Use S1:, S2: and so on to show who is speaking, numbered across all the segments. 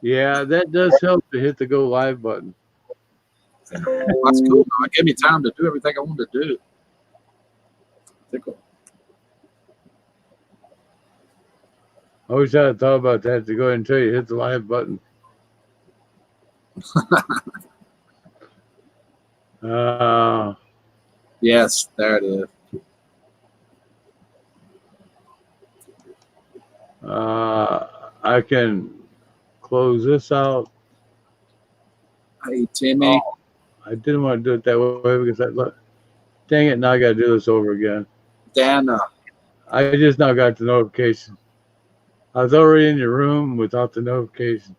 S1: Yeah, that does help to hit the go live button.
S2: Well, that's cool. It gave me time to do everything I wanted to do.
S1: I wish I had thought about that to go ahead and tell you hit the live button. Uh,
S2: Yes, there it is.
S1: I can close this out.
S2: Hey, Timmy.
S1: Oh, I didn't want to do it that way because dang it, now I got to do this over again.
S2: Dana.
S1: I just now got the notification. I was already in your room without the notification.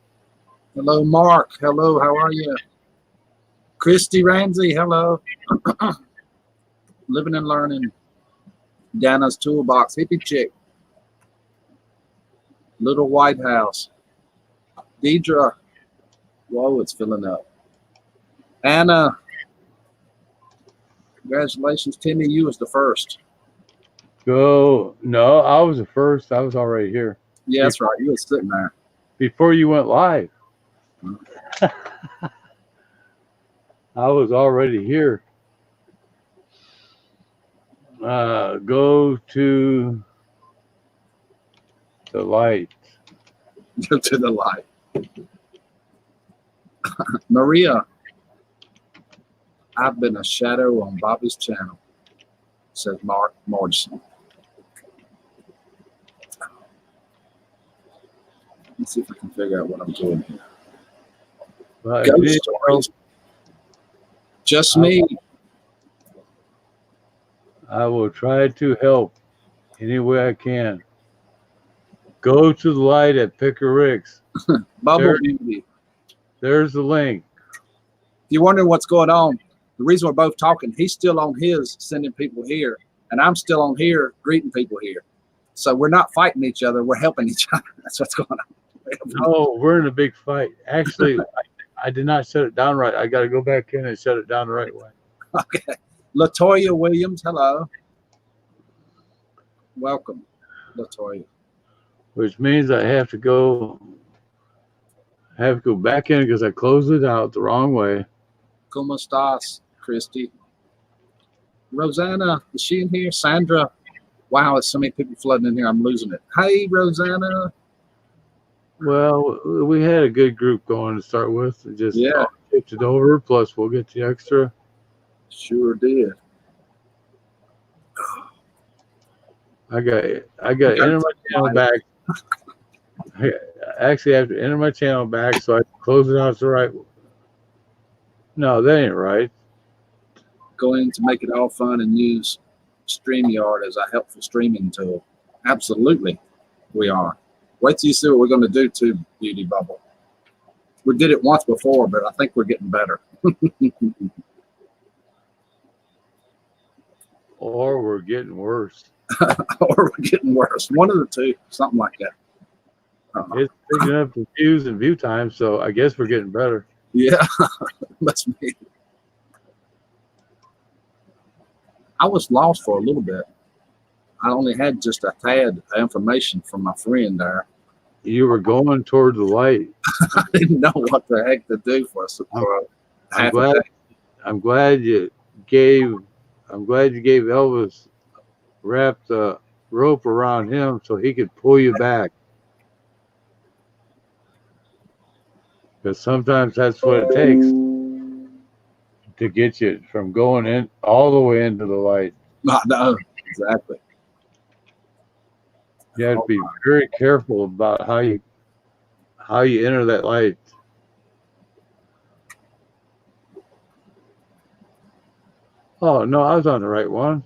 S2: Hello, Mark. Hello, how are you? Christy Ramsey. Hello. Living and learning. Dana's toolbox. Hippie chick. Little White House. Deidre. Whoa, it's filling up. Anna. Congratulations, Timmy. You was the first.
S1: Go. No, I was the first. I was already here.
S2: Yeah, that's right. You was sitting there.
S1: Before you went live. I was already here. Go to the light.
S2: Go to the light. Maria. I've been a shadow on Bobby's channel, says Mark Morrison. Let's see if I can figure out what I'm doing here. Ghost stories. Just me.
S1: I will try to help any way I can. Go to the light at Picker Rick's.
S2: Bubble Beauty.
S1: There's the link.
S2: If you're wondering what's going on, the reason we're both talking, he's still on his sending people here, and I'm still on here greeting people here. So we're not fighting each other. We're helping each other. That's what's going on.
S1: No, we're in a big fight. Actually, I did not shut it down right. I got to go back in and shut it down the right way.
S2: Okay. Latoya Williams, hello. Welcome, Latoya.
S1: Which means I have to go back in because I closed it out the wrong way.
S2: ¿Cómo estás, Christy? Rosanna, is she in here? Sandra. Wow, it's so many people flooding in here. I'm losing it. Hey, Rosanna.
S1: Well, we had a good group going to start with. Just tipped it over. Plus, we'll get the extra.
S2: Sure did.
S1: I got to enter my channel back. I actually have to enter my channel back so I can close it out the right way. No, that ain't right.
S2: Going to make it all fun and use StreamYard as a helpful streaming tool. Absolutely, we are. Wait till you see what we're going to do to Beauty Bubble. We did it once before, but I think we're getting better.
S1: Or we're getting worse.
S2: Or we're getting worse. One of the two, something like that.
S1: It's picking up the views and view time, so I guess we're getting better.
S2: Yeah, must be. I was lost for a little bit. I only had just a tad of information from my friend there.
S1: You were going toward the light.
S2: I didn't know what the heck to do for us.
S1: I'm glad you gave Elvis wrapped the rope around him so he could pull you back. Because sometimes that's what it takes to get you from going in all the way into the light.
S2: No, exactly.
S1: You have to be very careful about how you enter that light. Oh no, I was on the right one.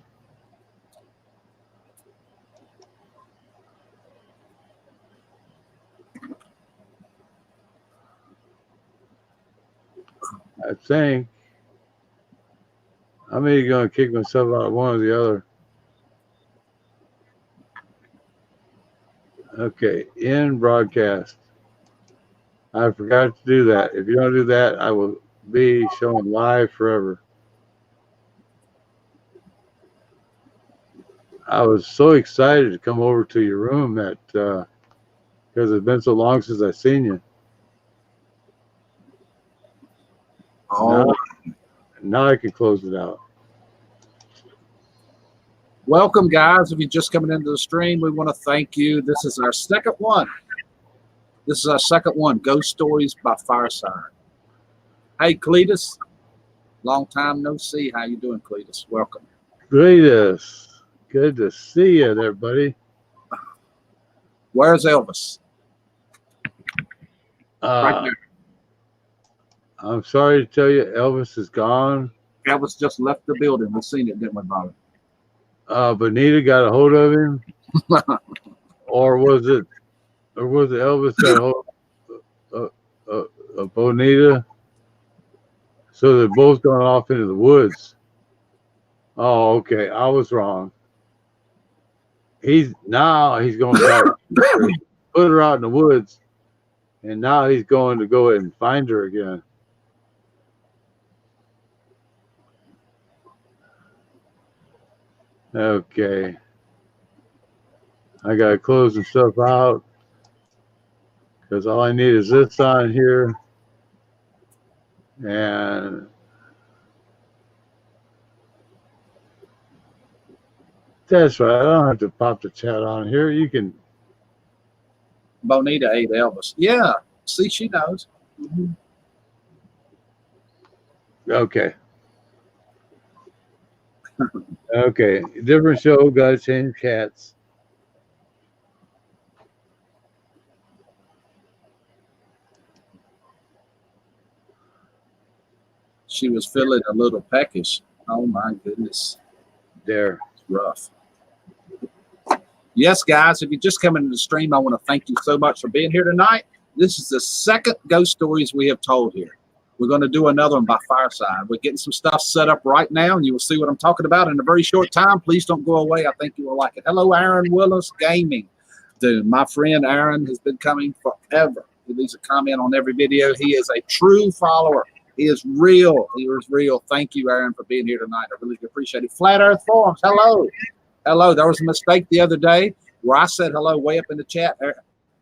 S1: I think I'm either going to kick myself out of one or the other. Okay, in broadcast. I forgot to do that. If you don't do that, I will be showing live forever. I was so excited to come over to your room that because it's been so long since I've seen you.
S2: Oh,
S1: Now I can close it out.
S2: welcome, guys. If you're just coming into the stream, we want to thank you. This is our second one. Ghost Stories by Fireside. Hey, Cletus. Long time no see. How you doing, Cletus? Welcome.
S1: Greatest. Good to see you there, buddy.
S2: Where's Elvis? Right there.
S1: I'm sorry to tell you, Elvis is gone.
S2: Elvis just left the building. We've seen it, didn't we, Bobby?
S1: Bonita got a hold of him, or was it Elvis got a hold of Bonita? So they're both gone off into the woods. Oh, okay. I was wrong. He's going back. Put her out in the woods, and now he's going to go and find her again. Okay. I got to close some stuff out because all I need is this on here. And that's right. I don't have to pop the chat on here. You can.
S2: Bonita ate Elvis. Yeah. See, she knows. Mm-hmm.
S1: Okay. Okay. Different show. Got to change cats.
S2: She was feeling a little peckish. Oh my goodness.
S1: There.
S2: It's rough. Yes, guys, if you're just coming to the stream, I want to thank you so much for being here tonight. This is the second ghost stories we have told here. We're going to do another one by Fireside. We're getting some stuff set up right now, and you will see what I'm talking about in a very short time. Please don't go away. I think you will like it. Hello, Aaron Willis Gaming. Dude, my friend Aaron has been coming forever. He leaves a comment on every video. He is a true follower. He is real. He is real. Thank you, Aaron, for being here tonight. I really appreciate it. Flat Earth Forums, hello. Hello. There was a mistake the other day where I said hello way up in the chat.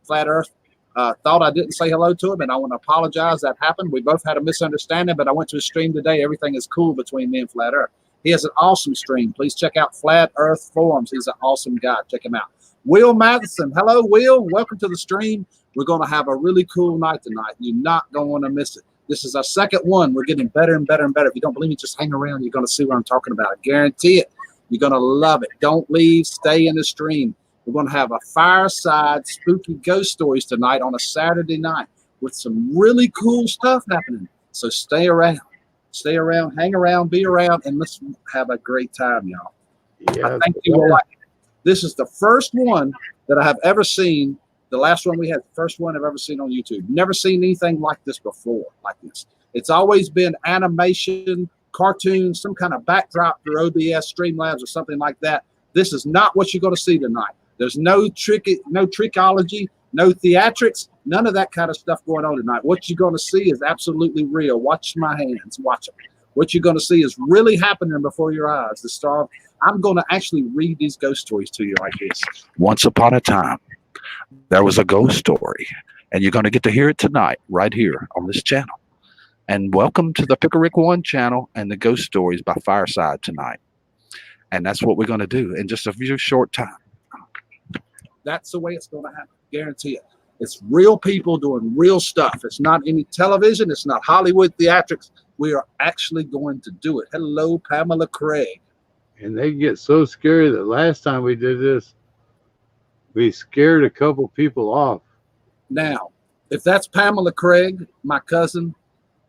S2: Flat Earth thought I didn't say hello to him, and I want to apologize. That happened. We both had a misunderstanding, but I went to his stream today. Everything is cool between me and Flat Earth. He has an awesome stream. Please check out Flat Earth Forums. He's an awesome guy. Check him out. Will Madison. Hello, Will. Welcome to the stream. We're going to have a really cool night tonight. You're not going to want to miss it. This is our second one. We're getting better and better and better. If you don't believe me, just hang around. You're going to see what I'm talking about. I guarantee it. You're going to love it. Don't leave. Stay in the stream. We're going to have a fireside spooky ghost stories tonight on a Saturday night with some really cool stuff happening. So stay around. Stay around, hang around, be around, and let's have a great time, y'all.
S1: Yeah,
S2: I think you will like it. This is the first one that I have ever seen. The last one we had, the first one I've ever seen on YouTube. Never seen anything like this before, like this. It's always been animation, cartoons, some kind of backdrop through OBS, Streamlabs, or something like that. This is not what you're going to see tonight. There's no trickology, no theatrics, none of that kind of stuff going on tonight. What you're going to see is absolutely real. Watch my hands. Watch them. What you're going to see is really happening before your eyes. The star. I'm going to actually read these ghost stories to you like this.
S3: Once upon a time, there was a ghost story, and you're going to get to hear it tonight right here on this channel. And welcome to the Pickerick One channel and the ghost stories by Fireside tonight. And that's what we're going to do in just a few short time.
S2: That's the way it's going to happen. Guarantee it. It's real people doing real stuff. It's not any television. It's not Hollywood theatrics. We are actually going to do it. Hello, Pamela Craig.
S1: And they get so scary that last time we did this, we scared a couple people off.
S2: Now, if that's Pamela Craig, my cousin,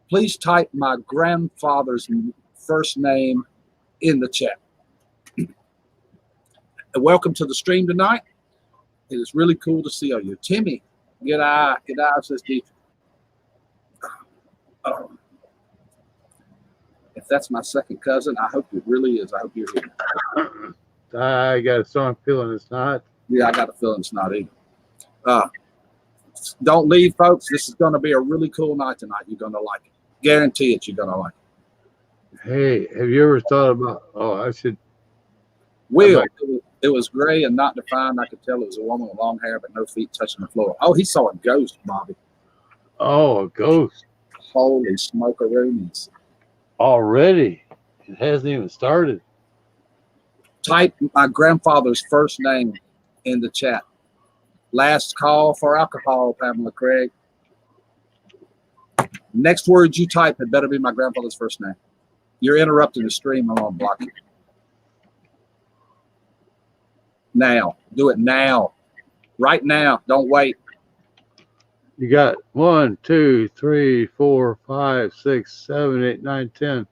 S2: please type my grandfather's first name in the chat. Welcome to the stream tonight. It is really cool to see you. Timmy, good eye, says Deep. If that's my second cousin, I hope it really is. I hope you're here.
S1: I got a strong feeling it's not.
S2: Yeah, I got a feeling it's not either. Don't leave, folks. This is going to be a really cool night tonight. You're going to like it. Guarantee it. You're going to like it.
S1: Hey, have you ever thought about? Oh, I should.
S2: Will, it was gray and not defined. I could tell it was a woman with long hair but no feet touching the floor. Oh, he saw a ghost, Bobby.
S1: Oh, a ghost.
S2: Holy smokeroonies.
S1: Already. It hasn't even started.
S2: Type my grandfather's first name in the chat. Last call for alcohol, Pamela Craig. Next word you type, it better be my grandfather's first name. You're interrupting the stream. I'm going to block you. Now. Do it now. Right now. Don't wait.
S1: You got 1, 2, 3, 4, 5, 6, 7, 8, 9, 10.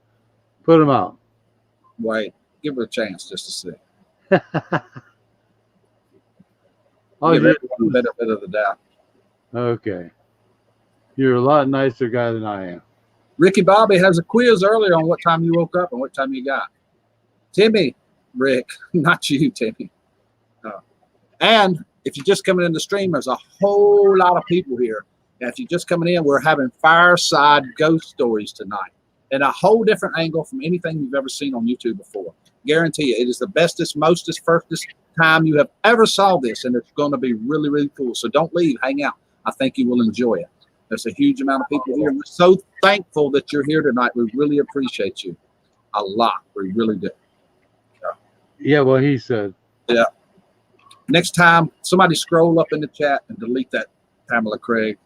S1: Put them out.
S2: Wait. Give it a chance just to see.
S1: Oh,
S2: Give
S1: yeah.
S2: everyone the benefit of the doubt.
S1: Okay. You're a lot nicer guy than I am.
S2: Ricky Bobby has a quiz earlier on what time you woke up and what time you got. Timmy, Rick, not you, Timmy. And if you're just coming in the stream, there's a whole lot of people here. And if you're just coming in, we're having fireside ghost stories tonight in a whole different angle from anything you've ever seen on YouTube before. Guarantee you, it is the bestest, mostest, firstest time you have ever saw this, and it's going to be really, really cool. So don't leave, hang out. I think you will enjoy it. There's a huge amount of people here. We're so thankful that you're here tonight. We really appreciate you a lot. We really do.
S1: Yeah, well, he said.
S2: Yeah. Next time, somebody scroll up in the chat and delete that Pamela Craig.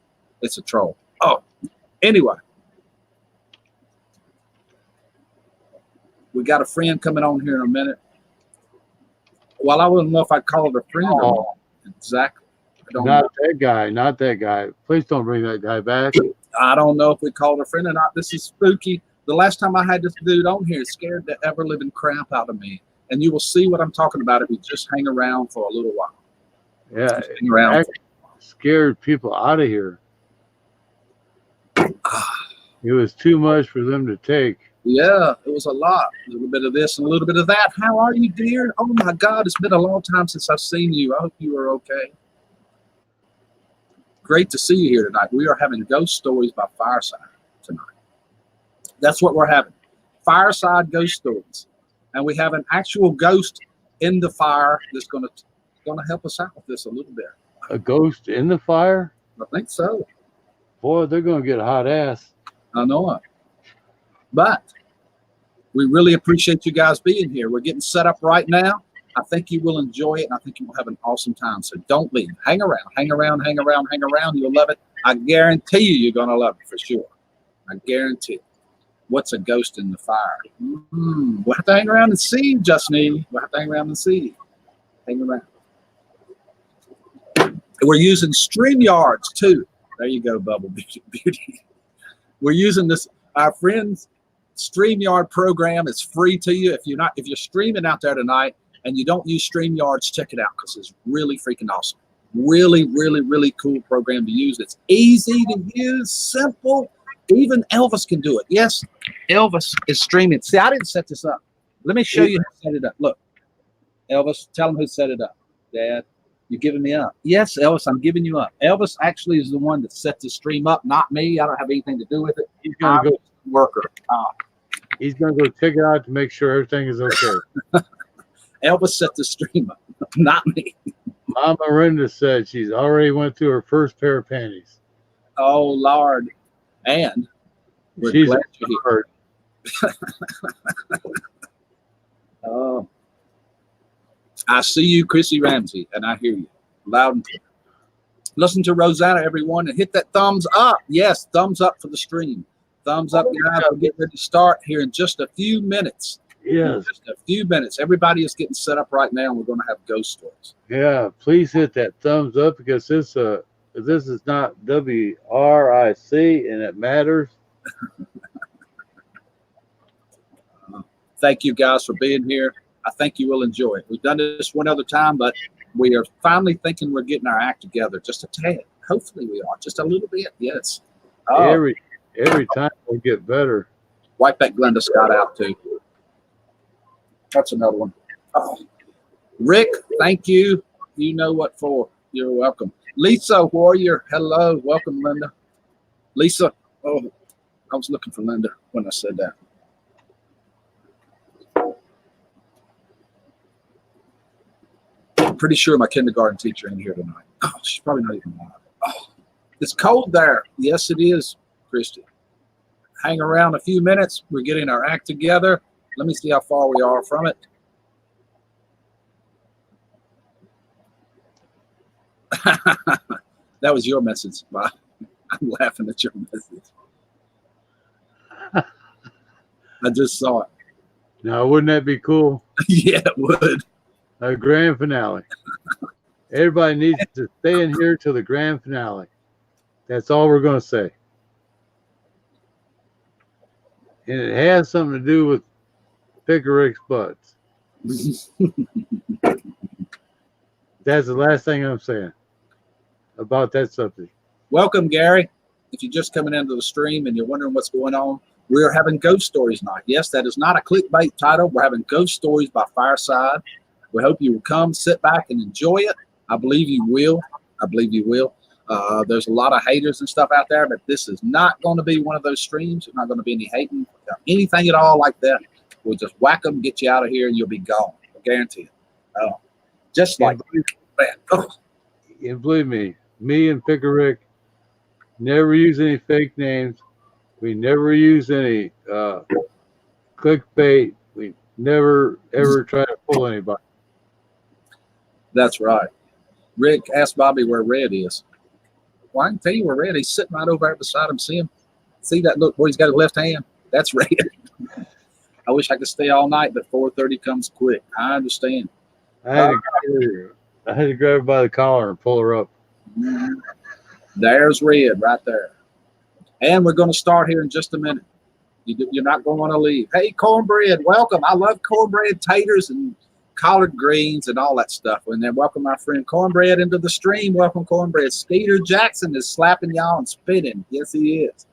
S2: It's a troll. Oh, anyway. We got a friend coming on here in a minute. Well, I wouldn't know if I'd call it a friend or not. Exactly. I don't know.
S1: Not that guy. Please don't bring that guy back.
S2: I don't know if we called a friend or not. This is spooky. The last time I had this dude on here, it scared the ever-living crap out of me. And you will see what I'm talking about if we just hang around for a little while.
S1: Yeah,
S2: Just hang around.
S1: scared people out of here. It was too much for them to take.
S2: Yeah, it was a lot. A little bit of this and a little bit of that. How are you, dear? Oh, my God, it's been a long time since I've seen you. I hope you are okay. Great to see you here tonight. We are having ghost stories by fireside tonight. That's what we're having. Fireside ghost stories. And we have an actual ghost in the fire that's going to help us out with this a little bit.
S1: A ghost in the fire?
S2: I think so.
S1: Boy, they're going to get a hot ass.
S2: I know it. But we really appreciate you guys being here. We're getting set up right now. I think you will enjoy it, and I think you will have an awesome time. So don't leave. Hang around, hang around, hang around, hang around. You'll love it. I guarantee you're going to love it for sure. I guarantee it. What's a ghost in the fire? We'll have to hang around and see, Justine. We'll have to hang around and see. Hang around. We're using StreamYards too. There you go, Bubble Beauty. We're using this. Our friends' StreamYard program is free to you. If you're streaming out there tonight and you don't use StreamYards, check it out because it's really freaking awesome. Really, really, really cool program to use. It's easy to use, simple. Even Elvis can do it. Yes, Elvis is streaming. See, I didn't set this up. Let me show you who set it up. Look, Elvis, tell him who set it up. Dad, you're giving me up. Yes, Elvis, I'm giving you up. Elvis actually is the one that set the stream up, not me. I don't have anything to do with it.
S1: He's going to go.
S2: Worker.
S1: He's going to go check it out to make sure everything is okay.
S2: Elvis set the stream up, not me.
S1: Mama Brenda said she's already went through her first pair of panties.
S2: Oh, Lord. And we're
S1: She's
S2: glad you're here. Oh, I see you, Chrissy Ramsey, and I hear you loud and clear. Listen to Rosanna, everyone, and hit that thumbs up. Yes, thumbs up for the stream. Thumbs up, guys. We'll get ready to start here in just a few minutes.
S1: Yes.
S2: Just a few minutes. Everybody is getting set up right now, and we're going to have ghost stories.
S1: Yeah, please hit that thumbs up because this is not WRIC and it matters.
S2: Thank you guys for being here. I think you will enjoy it. We've done this one other time, but we are finally thinking we're getting our act together just a tad. Hopefully we are. Just a little bit, yes. Oh,
S1: Every time we get better.
S2: wipe that Glenda Scott out too. That's another one. Oh. Rick, thank you. You know what for. You're welcome. Lisa Warrior, hello. Welcome, Linda. Lisa, oh, I was looking for Linda when I said that. I'm pretty sure my kindergarten teacher in here tonight. Oh, she's probably not even alive. Oh, it's cold there. Yes, it is, Christy. hang around a few minutes. We're getting our act together. Let me see how far we are from it. That was your message, Bob. I'm laughing at your message. I just saw it.
S1: Now, wouldn't that be cool?
S2: Yeah, it would.
S1: A grand finale. Everybody needs to stay in here till the grand finale. That's all we're going to say. And it has something to do with Picker Rick's butts. That's the last thing I'm saying about that subject.
S2: Welcome, Gary. If you're just coming into the stream and you're wondering what's going on, we're having ghost stories night. Yes, that is not a clickbait title. We're having ghost stories by Fireside. We hope you will come, sit back, and enjoy it. I believe you will. I believe you will. There's a lot of haters and stuff out there, but this is not going to be one of those streams. There's not going to be any hating, anything at all like that. We'll just whack them, get you out of here, and you'll be gone. I guarantee it. Just like that. Oh.
S1: And believe me and Picker Rick never use any fake names. We never use any clickbait. We never, ever try to fool anybody.
S2: That's right. Rick asked Bobby where Red is. Well, I can tell you where Red is. He's sitting right over there beside him. See him? See that? Look, boy, he's got his left hand. That's Red. I wish I could stay all night, but 4:30 comes quick. I understand.
S1: I had to grab her by the collar and pull her up.
S2: There's Red right there. And we're going to start here in just a minute. You're not going to want to leave. Hey, Cornbread, welcome. I love cornbread, taters, and collard greens and all that stuff. And then welcome my friend Cornbread into the stream. Welcome, Cornbread. Skeeter Jackson is slapping y'all and spitting. Yes, he is.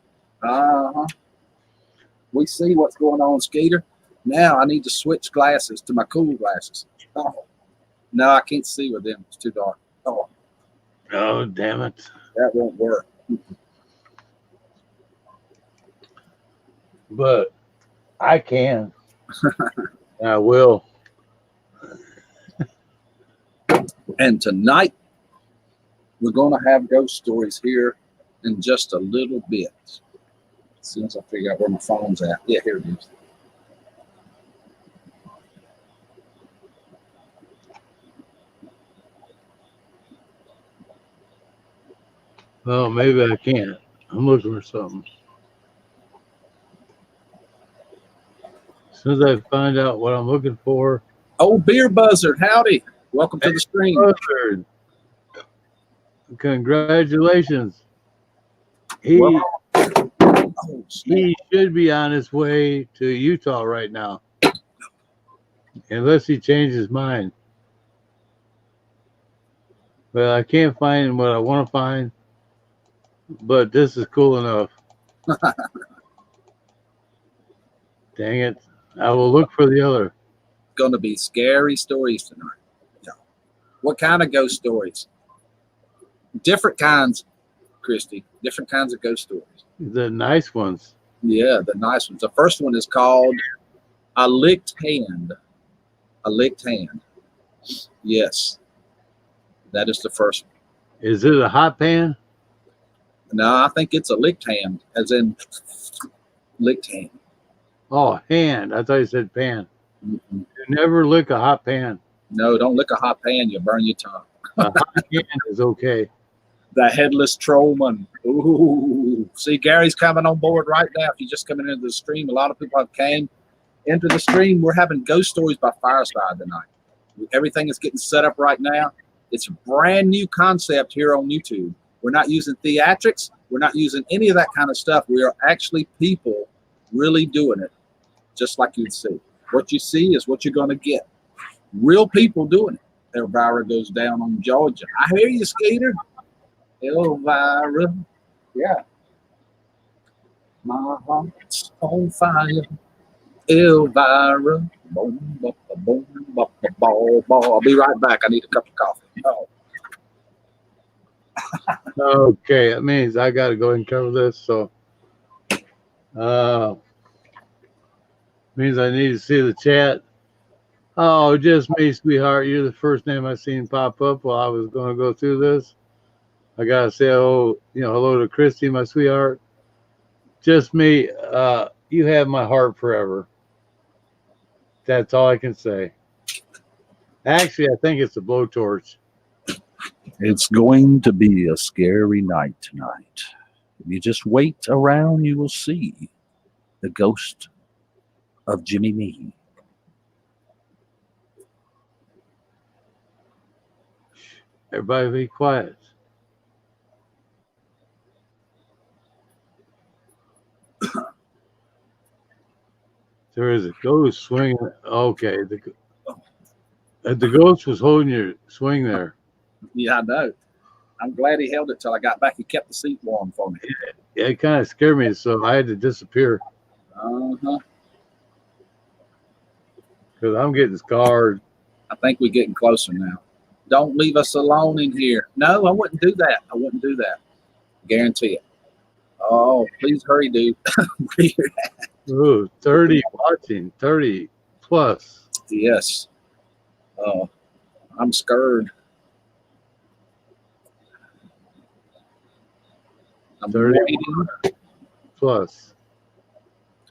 S2: We see what's going on, Skeeter. Now I need to switch glasses to my cool glasses. Oh, no, I can't see with them. It's too dark. Oh,
S1: Damn it.
S2: that won't work.
S1: But I can. I will.
S2: And tonight, we're going to have ghost stories here in just a little bit. As soon as I figure out where my phone's at. Yeah, here it is.
S1: Well, maybe I can't. I'm looking for something. As soon as I find out what I'm looking for.
S2: Oh, Beer Buzzard, howdy. Welcome to the stream.
S1: Buzzard. Congratulations. He should be on his way to Utah right now. Unless he changed his mind. Well, I can't find what I want to find. But this is cool enough. Dang it. I will look for the other.
S2: Going to be scary stories tonight. Yeah. What kind of ghost stories? Different kinds, Christy. Different kinds of ghost stories.
S1: The nice ones.
S2: Yeah, the nice ones. The first one is called A Licked Hand. A Licked Hand. Yes. That is the first one.
S1: Is it a hot pan?
S2: No, I think it's a licked hand, as in licked hand.
S1: Oh, hand. I thought you said pan.
S2: Mm-mm.
S1: You never lick a hot pan.
S2: No, don't lick a hot pan. You'll burn your tongue.
S1: A hot pan is okay.
S2: The headless trollman. Ooh. See, Gary's coming on board right now. If you're just coming into the stream, a lot of people have came into the stream. We're having ghost stories by Fireside tonight. Everything is getting set up right now. It's a brand new concept here on YouTube. We're not using theatrics. We're not using any of that kind of stuff. We are actually people really doing it, just like you'd see. What you see is what you're going to get. Real people doing it. Elvira goes down on Georgia. I hear you, Skeeter. Elvira. Yeah. My heart's on fire. Elvira. Boom, boom, boom, boom, boom, boom. I'll be right back. I need a cup of coffee. Oh.
S1: Okay, that means I got to go and cover this. So, means I need to see the chat. Oh, just me, sweetheart. You're the first name I seen pop up while I was going to go through this. I gotta say, hello to Christy, my sweetheart. just me. You have my heart forever. That's all I can say. Actually, I think it's a blowtorch.
S3: It's going to be a scary night tonight. If you just wait around, you will see the ghost of Jimmy Me.
S1: Everybody be quiet. There is a ghost swinging. Okay, the ghost was holding your swing there.
S2: Yeah, I know. I'm glad he held it till I got back. He kept the seat warm for me.
S1: Yeah, it kind of scared me, so I had to disappear
S2: Uh-huh.
S1: because I'm getting scarred.
S2: I think we're getting closer now. Don't leave us alone in here. No, I wouldn't do that. I wouldn't do that. Guarantee it. Oh, please hurry, dude.
S1: Ooh, 30 watching, 30 plus.
S2: Yes. Oh, I'm scared. I'm
S1: 30
S2: waiting.
S1: plus.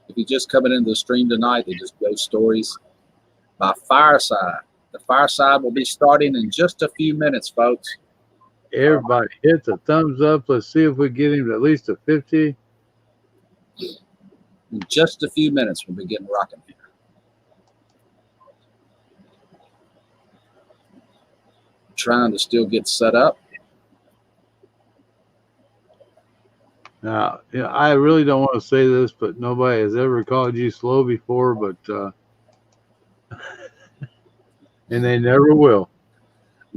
S2: If you're just coming into the stream tonight, they just ghost stories by Fireside. The Fireside will be starting in just a few minutes, folks.
S1: Everybody hit the thumbs up. Let's see if we get him to at least a 50.
S2: In just a few minutes, we'll be getting rocking here. Trying to still get set up.
S1: Now, I really don't want to say this, but nobody has ever called you slow before, but and they never will.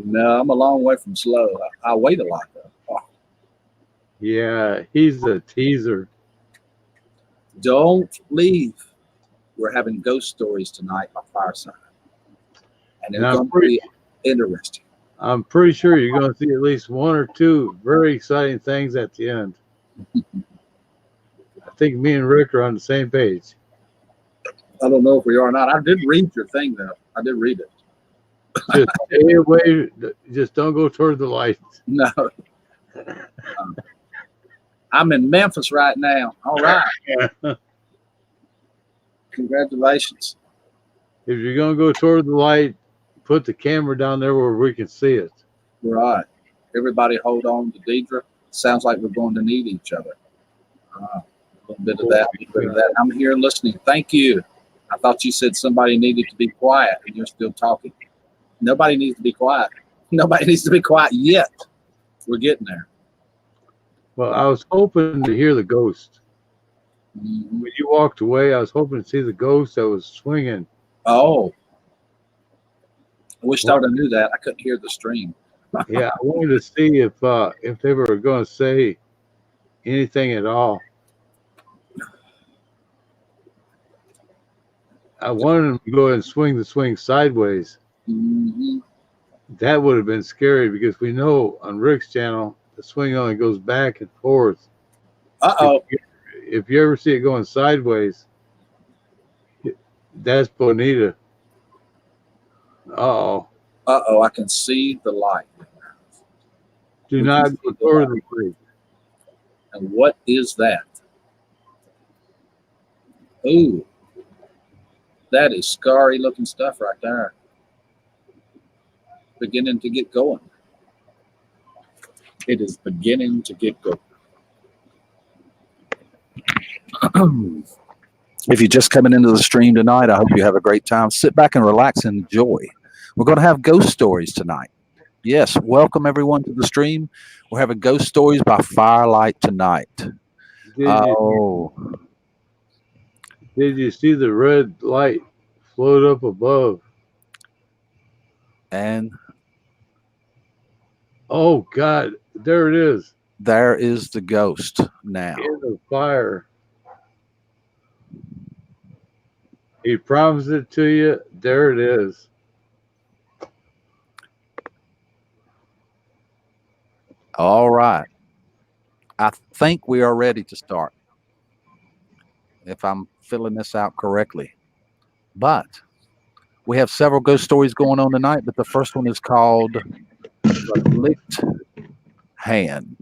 S2: No, I'm a long way from slow. I wait a lot, though. Oh,
S1: Yeah, he's a teaser.
S2: don't leave. We're having ghost stories tonight by Fireside. And they're
S1: And
S2: going to be interesting.
S1: I'm pretty sure you're going to see at least one or two very exciting things at the end. I think me and Rick are on the same page.
S2: I don't know if we are or not. I did read your thing, though. I did read it.
S1: Just stay away. Just don't go toward the light.
S2: No. I'm in Memphis right now. All right. Congratulations.
S1: If you're going to go toward the light, put the camera down there where we can see it.
S2: Right. Everybody hold on to Deidre. Sounds like we're going to need each other. A little bit of that, a little bit of that. I'm here listening. Thank you. I thought you said somebody needed to be quiet, and you're still talking. Nobody needs to be quiet. Nobody needs to be quiet yet. We're getting there.
S1: Well, I was hoping to hear the ghost.
S2: Mhm.
S1: When you walked away, I was hoping to see the ghost that was swinging.
S2: Oh. I wished I would have knew that. I couldn't hear the stream.
S1: Yeah, I wanted to see if they were going to say anything at all. I wanted them to go ahead and swing the swing sideways.
S2: Mhm.
S1: That would have been scary because we know on Rick's channel the swing only goes back and forth.
S2: Uh-oh.
S1: If you ever see it going sideways, that's Bonita. Uh-oh.
S2: Uh-oh. I can see the light.
S1: Do
S2: We
S1: not
S2: can
S1: go
S2: see the
S1: toward
S2: light.
S1: the light.
S2: And what is that? Ooh. That is scary looking stuff right there. Beginning to get going. It is beginning to get going.
S3: If you're just coming into the stream tonight, I hope you have a great time. Sit back and relax and enjoy. We're going to have ghost stories tonight. Yes, welcome everyone to the stream. We're having ghost stories by firelight tonight.
S1: Did you see the red light float up above?
S3: And
S1: oh God, there it is.
S3: there is the ghost now.
S1: In the fire. He promised it to you. There it is.
S3: All right. I think we are ready to start, if I'm filling this out correctly. But we have several ghost stories going on tonight, but the first one is called The Licked Hand.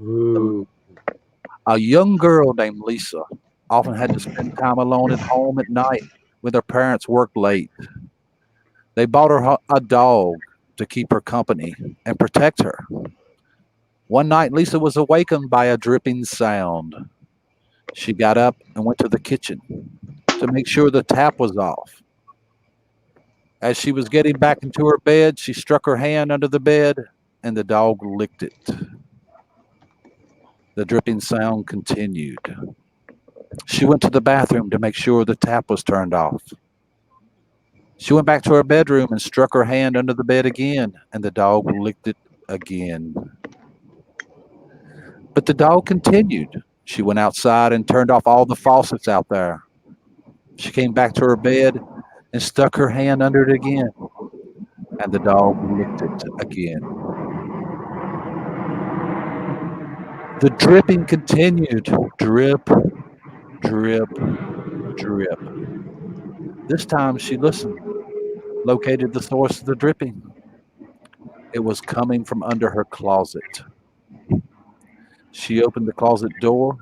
S1: Ooh.
S3: A young girl named Lisa often had to spend time alone at home at night when her parents worked late. They bought her a dog to keep her company and protect her. One night, Lisa was awakened by a dripping sound. She got up and went to the kitchen to make sure the tap was off. As she was getting back into her bed, she struck her hand under the bed and the dog licked it. The dripping sound continued. She went to the bathroom to make sure the tap was turned off. She went back to her bedroom and struck her hand under the bed again, and the dog licked it again. But the dog continued. She went outside and turned off all the faucets out there. She came back to her bed and stuck her hand under it again, and the dog licked it again. The dripping continued. Drip, drip, drip. This time she listened, located the source of the dripping. It was coming from under her closet. She opened the closet door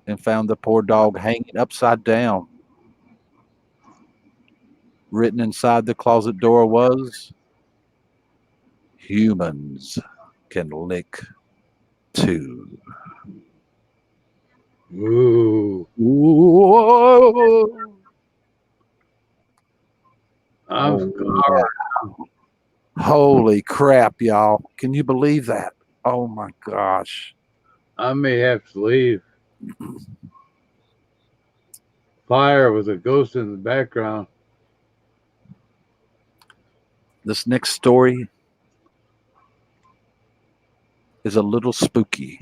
S3: and found the poor dog hanging upside down. Written inside the closet door was, "Humans can lick too."
S1: Ooh.
S3: Whoa.
S1: I'm
S3: Holy crap, y'all. Can you believe that? Oh my gosh.
S1: I may have to leave. Fire with a ghost in the background.
S3: This next story is a little spooky.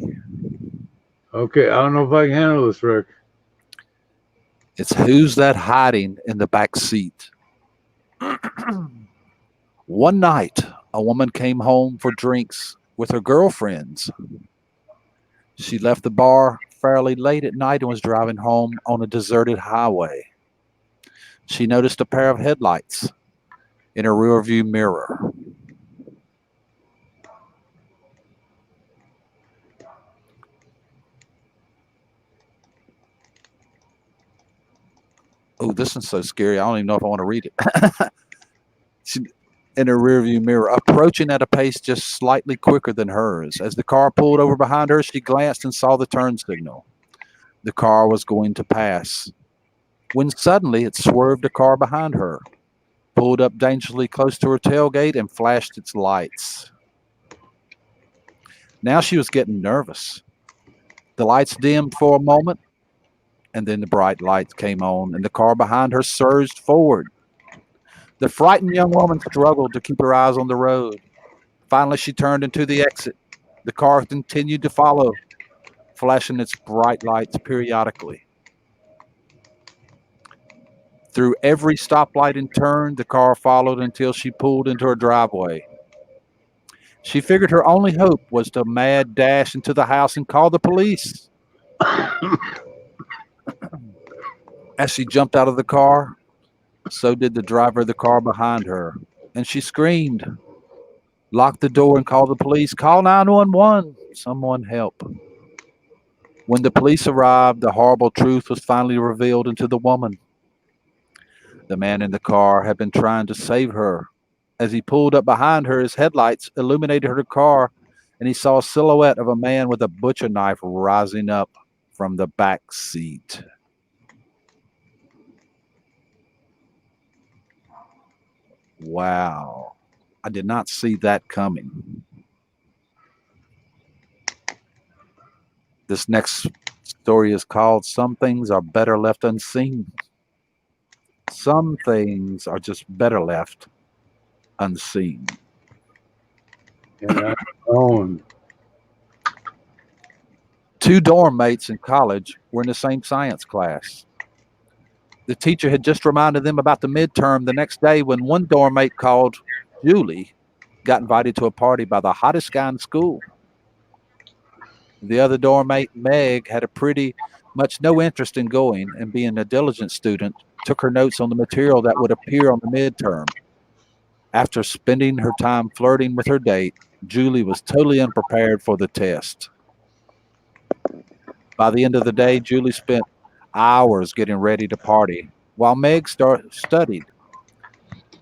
S1: Okay, I don't know if I can handle this, Rick.
S3: It's who's that hiding in the back seat? One night, a woman came home for drinks with her girlfriends. She left the bar fairly late at night and was driving home on a deserted highway. She noticed a pair of headlights in her rearview mirror. Oh, this one's so scary. I don't even know if I want to read it. She, in her rearview mirror, approaching at a pace just slightly quicker than hers. As the car pulled over behind her, she glanced and saw the turn signal. The car was going to pass, when suddenly it swerved a car behind her, pulled up dangerously close to her tailgate, and flashed its lights. Now she was getting nervous. The lights dimmed for a moment, and then the bright lights came on, and the car behind her surged forward. The frightened young woman struggled to keep her eyes on the road. Finally, she turned into the exit. The car continued to follow, flashing its bright lights periodically. Through every stoplight and turn, the car followed until she pulled into her driveway. She figured her only hope was to mad dash into the house and call the police. As she jumped out of the car, so did the driver of the car behind her, and she screamed, locked the door, and called the police. Call 911. Someone help. When the police arrived, the horrible truth was finally revealed to the woman. The man in the car had been trying to save her. As he pulled up behind her, his headlights illuminated her car, and he saw a silhouette of a man with a butcher knife rising up from the back seat. Wow. I did not see that coming. This next story is called Some Things Are Better Left Unseen. Some things are just better left unseen.
S1: And I own.
S3: Two dorm mates in college were in the same science class. The teacher had just reminded them about the midterm the next day when one dorm mate called Julie got invited to a party by the hottest guy in school. The other dorm mate, Meg, had a pretty much no interest in going, and being a diligent student, took her notes on the material that would appear on the midterm. After spending her time flirting with her date, Julie was totally unprepared for the test. By the end of the day, Julie spent hours getting ready to party while Meg studied.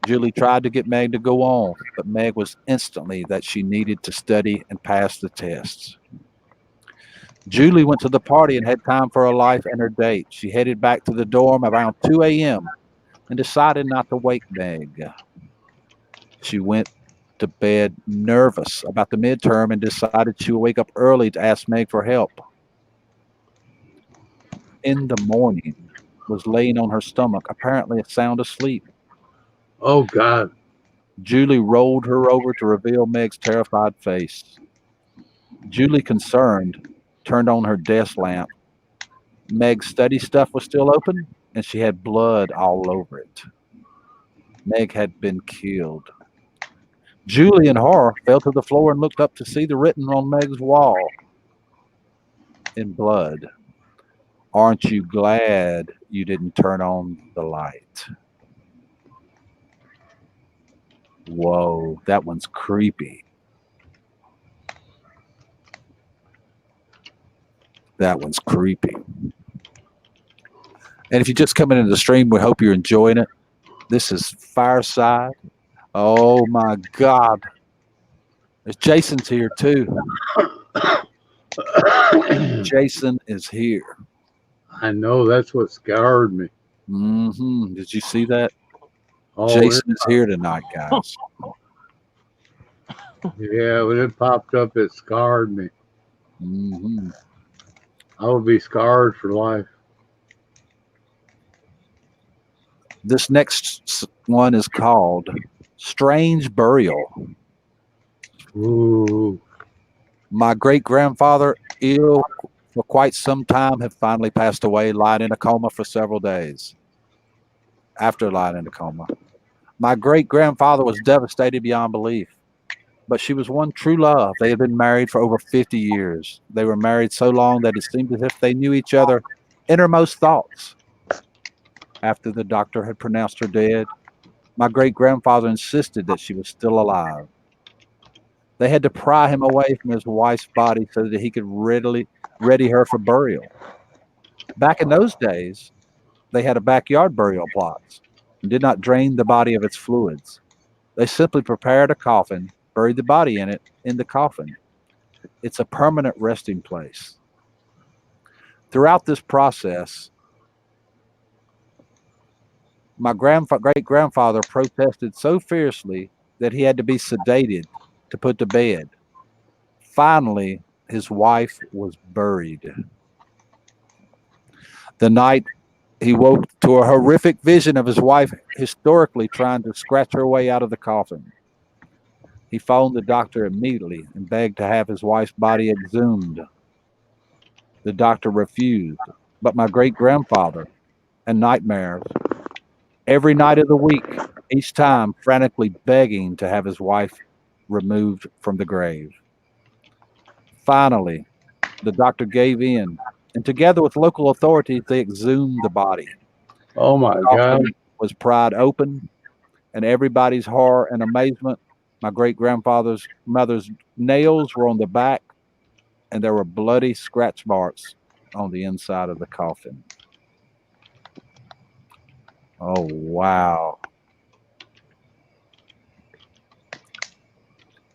S3: Julie tried to get Meg to go on, but Meg was instantly that she needed to study and pass the tests. Julie went to the party and had time for her life and her date. She headed back to the dorm around 2 a.m. and decided not to wake Meg. She went to bed nervous about the midterm and decided she would wake up early to ask Meg for help. In the morning, was laying on her stomach, apparently sound asleep.
S1: Oh God.
S3: Julie rolled her over to reveal Meg's terrified face. Julie, concerned, turned on her desk lamp. Meg's study stuff was still open, and she had blood all over it. Meg had been killed. Julie, in horror, fell to the floor and looked up to see the written on Meg's wall in blood. Aren't you glad you didn't turn on the light? Whoa, that one's creepy. That one's creepy. And if you're just coming into the stream, we hope you're enjoying it. This is Fireside. Oh my God. Jason's here too. Jason is here.
S1: I know, that's what scared me.
S3: Did you see that?
S1: Oh,
S3: Jason is here tonight, guys.
S1: yeah, when it popped up, it scarred me. I will be scarred for life.
S3: This next one is called Strange Burial.
S1: Ooh.
S3: My great-grandfather, ill for quite some time, had finally passed away, lying in a coma for several days. After lying in a coma, my great-grandfather was devastated beyond belief. But she was one true love. They had been married for over 50 years. They were married so long that it seemed as if they knew each other's innermost thoughts. After the doctor had pronounced her dead, my great-grandfather insisted that she was still alive. They had to pry him away from his wife's body so that he could ready her for burial. Back in those days, they had a backyard burial plot and did not drain the body of its fluids. They simply prepared a coffin, buried the body in it, in the coffin. It's a permanent resting place. Throughout this process, my great-grandfather protested so fiercely that he had to be sedated to put to bed. Finally, his wife was buried. The night he woke to a horrific vision of his wife historically trying to scratch her way out of the coffin. He phoned the doctor immediately and begged to have his wife's body exhumed. The doctor refused, but my great-grandfather had nightmares every night of the week, each time frantically begging to have his wife removed from the grave. Finally, the doctor gave in, and together with local authorities, they exhumed the body.
S1: Oh my God.
S3: Was pried open, and everybody's horror and amazement, my great-grandfather's mother's nails were on the back, and there were bloody scratch marks on the inside of the coffin. Oh, wow.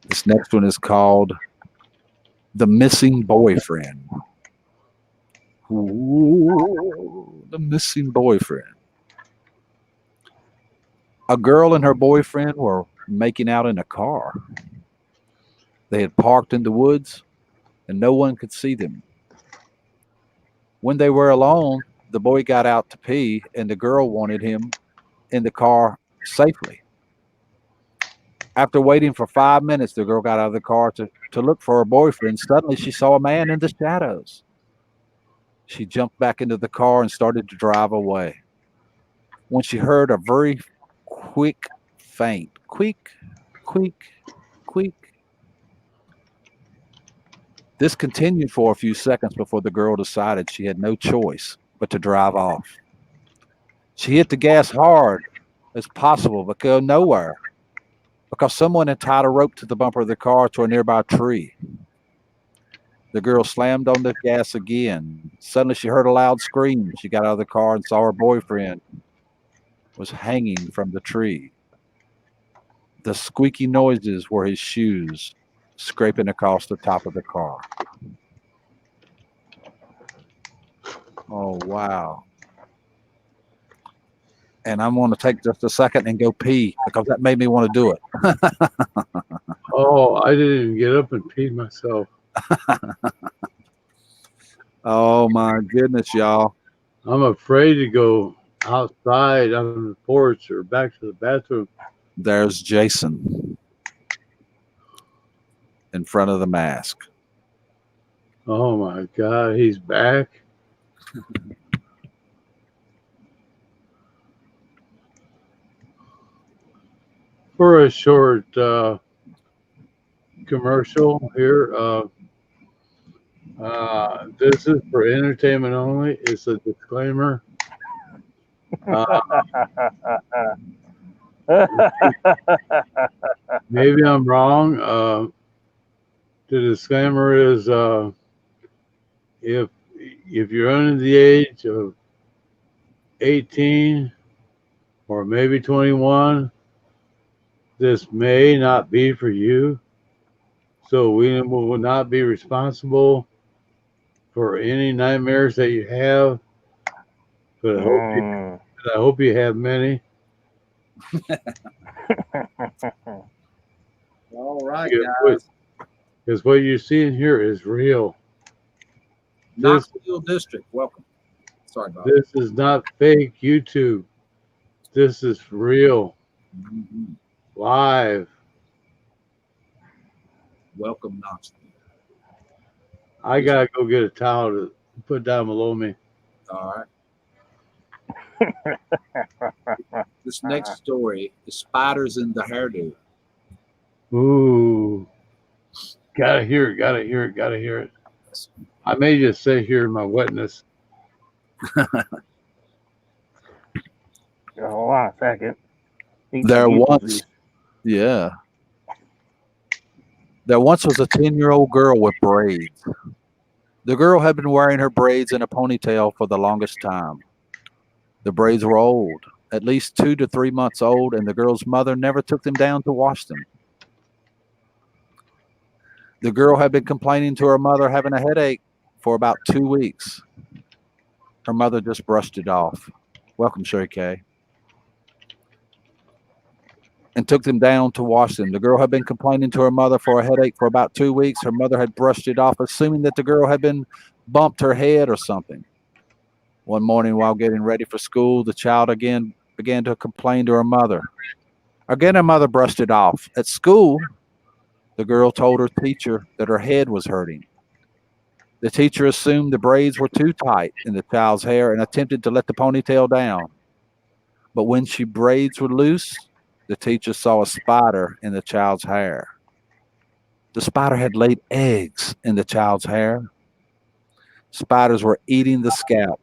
S3: This next one is called The Missing Boyfriend. Ooh, the missing boyfriend. A girl and her boyfriend were making out in a car. They had parked in the woods, and no one could see them. When they were alone, the boy got out to pee, and the girl wanted him in the car safely. After waiting for 5 minutes, the girl got out of the car to look for her boyfriend. Suddenly, she saw a man in the shadows. She jumped back into the car and started to drive away. When she heard a very quick, faint, quick. This continued for a few seconds before the girl decided she had no choice but to drive off. She hit the gas hard as possible but go nowhere because someone had tied a rope to the bumper of the car to a nearby tree. The girl slammed on the gas again. Suddenly, she heard a loud scream. She got out of the car and saw her boyfriend was hanging from the tree. The squeaky noises were his shoes scraping across the top of the car. Oh, wow. And I'm going to take just a second and go pee because that made me want to do it.
S1: Oh, I didn't even get up and pee myself.
S3: Oh, my goodness, y'all.
S1: I'm afraid to go outside on the porch or back to the bathroom.
S3: There's Jason in front of the mask.
S1: Oh my God, he's back. For a short commercial here, this is for entertainment only. It's a disclaimer. Maybe I'm wrong. The disclaimer is if you're under the age of 18 or maybe 21, this may not be for you. So we will not be responsible for any nightmares that you have. But I hope you have many.
S2: All right, guys.
S1: Because what you're seeing here is real.
S2: Knoxville District, welcome. Sorry about
S1: This is not fake YouTube. This is real, live.
S2: Welcome, Knoxville.
S1: I gotta go get a towel to put down below me.
S2: All right. This next story is spiders in the hairdo.
S1: Ooh, gotta hear it. Gotta hear it. Gotta hear it. I may just sit here in my wetness.
S4: Hold on a second.
S3: There once was a 10-year-old girl with braids. The girl had been wearing her braids in a ponytail for the longest time. The braids were old, at least 2 to 3 months old, and the girl's mother never took them down to wash them. The girl had been complaining to her mother having a headache for about 2 weeks. Her mother just brushed it off. Welcome, Sherry Kay. And took them down to wash them. The girl had been complaining to her mother for a headache for about 2 weeks. Her mother had brushed it off, assuming that the girl had been bumped her head or something. One morning while getting ready for school, the child again began to complain to her mother. Again, her mother brushed it off. At school, the girl told her teacher that her head was hurting. The teacher assumed the braids were too tight in the child's hair and attempted to let the ponytail down. But when she braids were loose, the teacher saw a spider in the child's hair. The spider had laid eggs in the child's hair. Spiders were eating the scalp.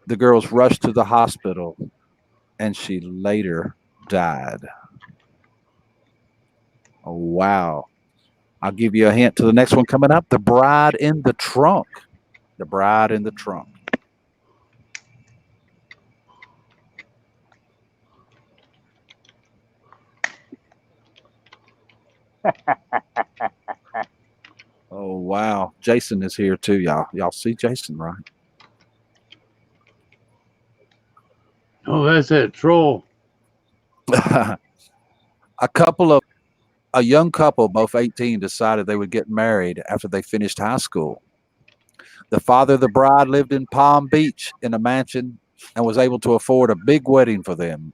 S3: The girls rushed to the hospital, and she later died. Oh, wow. I'll give you a hint to the next one coming up. The Bride in the Trunk. The Bride in the Trunk. Oh, wow. Jason is here too, y'all. Y'all see Jason, right?
S1: Oh, that's that troll.
S3: A young couple, both 18, decided they would get married after they finished high school. The father of the bride lived in Palm Beach in a mansion and was able to afford a big wedding for them.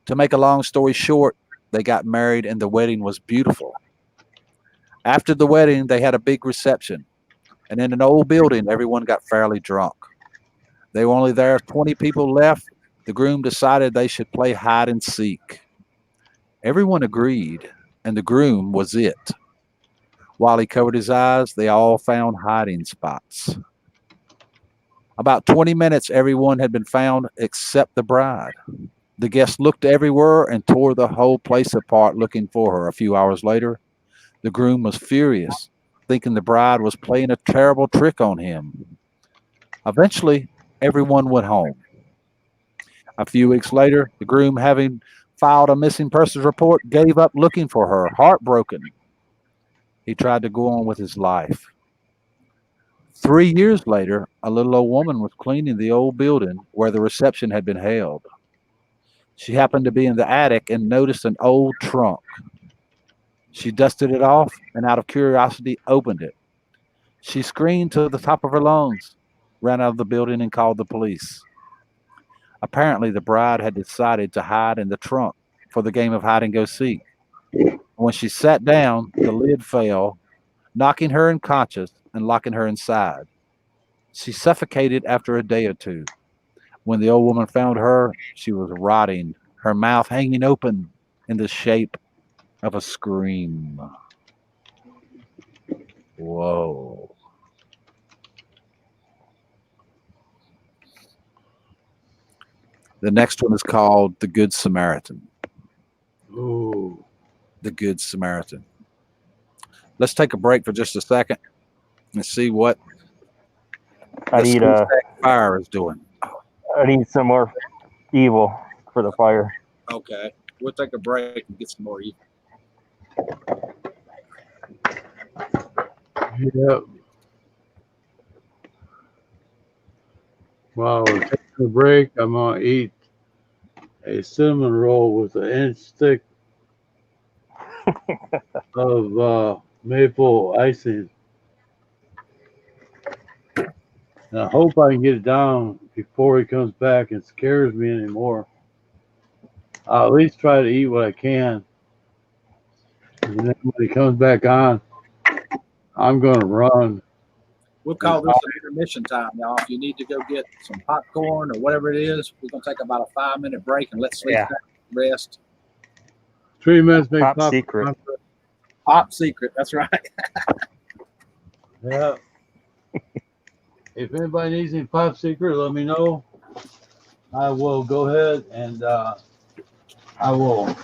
S3: To make a long story short, they got married and the wedding was beautiful. After the wedding, they had a big reception. And in an old building, everyone got fairly drunk. They were only there 20 people left. The groom decided they should play hide and seek. Everyone agreed, and the groom was it. While he covered his eyes, they all found hiding spots. About 20 minutes, everyone had been found except the bride. The guests looked everywhere and tore the whole place apart looking for her. A few hours later, the groom was furious thinking the bride was playing a terrible trick on him. Eventually, everyone went home. A few weeks later, the groom, having filed a missing persons report, gave up looking for her, heartbroken. He tried to go on with his life. 3 years later, a little old woman was cleaning the old building where the reception had been held. She happened to be in the attic and noticed an old trunk. She dusted it off and, out of curiosity, opened it. She screamed to the top of her lungs, ran out of the building, and called the police. Apparently, the bride had decided to hide in the trunk for the game of hide and go seek. When she sat down, the lid fell, knocking her unconscious and locking her inside. She suffocated after a day or two. When the old woman found her, she was rotting, her mouth hanging open in the shape of a scream. Whoa. The next one is called The Good Samaritan.
S1: Ooh.
S3: The Good Samaritan. Let's take a break for just a second and see what
S4: I
S3: the
S4: need
S3: Smokestack Fire is doing.
S4: I need some more evil for the fire.
S2: Okay. We'll take a break and get some more evil.
S1: Yep. While we're taking a break, I'm gonna eat a cinnamon roll with an inch thick of maple icing. And I hope I can get it down before he comes back and scares me anymore. I'll at least try to eat what I can. And then when he comes back on, I'm going to run.
S2: We'll call this an intermission time, y'all. If you need to go get some popcorn or whatever it is, we're going to take about a 5-minute break and let Sleep rest.
S1: 3 minutes, make
S4: Top
S1: pop
S4: secret.
S2: Pop secret. That's right.
S1: Yeah. If anybody needs any pop secret, let me know. I will go ahead and I will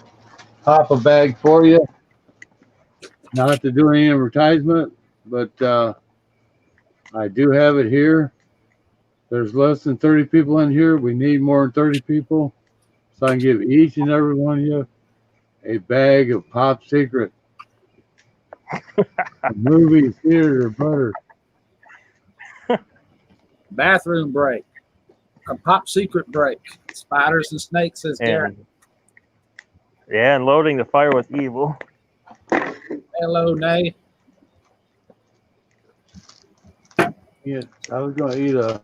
S1: pop a bag for you. Not to do any advertisement, but I do have it here. There's less than 30 people in here. We need more than 30 people. So I can give each and every one of you a bag of pop secret. Movie, theater, butter.
S2: Bathroom break. A pop secret break. Spiders and snakes, says Garrett.
S4: And loading the fire with evil.
S2: Hello, Nay.
S1: Yeah, I was gonna eat a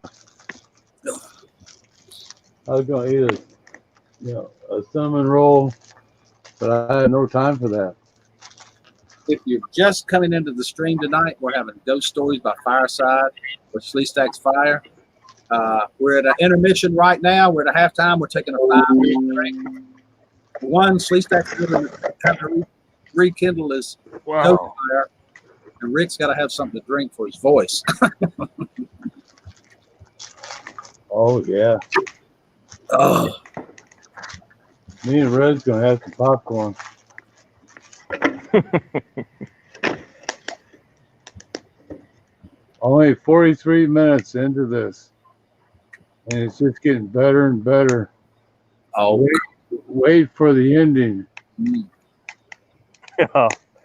S1: cinnamon roll, but I had no time for that.
S2: If you're just coming into the stream tonight, we're having Ghost Stories by Fireside with Sleestack's Fire. We're at an intermission right now. We're at a halftime. We're taking a 5-minute break. One, Sleestack's going to have to rekindle his Ghost Fire, and Rick's got to have something to drink for his voice.
S1: Oh yeah.
S2: Oh,
S1: Me and Red's gonna have some popcorn. Only 43 minutes into this, and it's just getting better and better.
S2: oh.
S1: Wait for the ending.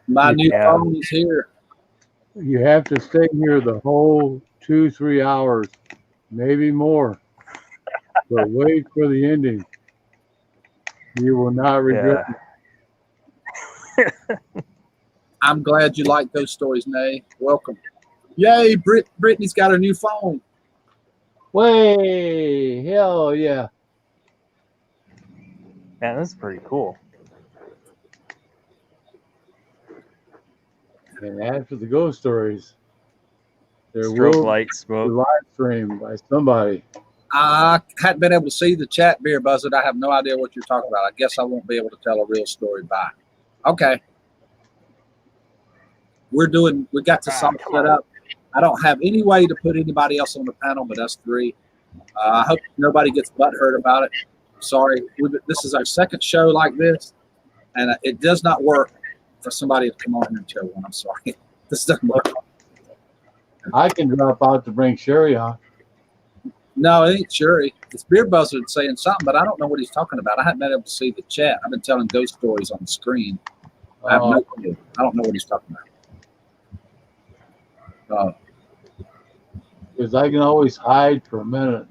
S2: My new
S4: Yeah.
S2: phone is here.
S1: You have to stay here the whole 2-3 hours, maybe more. But wait for the ending. You will not regret it.
S2: I'm glad you like those stories, Nay. Welcome. Yay, Brittany's got her new phone.
S1: Way, hell yeah.
S4: Man, this is pretty cool.
S1: And after the ghost stories, there
S4: Strobe
S1: will
S4: light
S1: be a
S4: smoke.
S1: live stream by somebody.
S2: I hadn't been able to see the chat, Beer Buzzard. I have no idea what you're talking about. I guess I won't be able to tell a real story. Bye. Okay. We got the song set up. I don't have any way to put anybody else on the panel but us three. I hope nobody gets butthurt about it. Sorry. This is our second show like this, and it does not work for somebody to come on here and tell one. I'm sorry. This doesn't work.
S1: I can drop out to bring Sherry on.
S2: No, it ain't Shuri. It's Beer Buzzard saying something, but I don't know what he's talking about. I haven't been able to see the chat. I've been telling ghost stories on the screen. I have no clue. I don't know what he's talking about.
S1: Because I can always hide for a minute.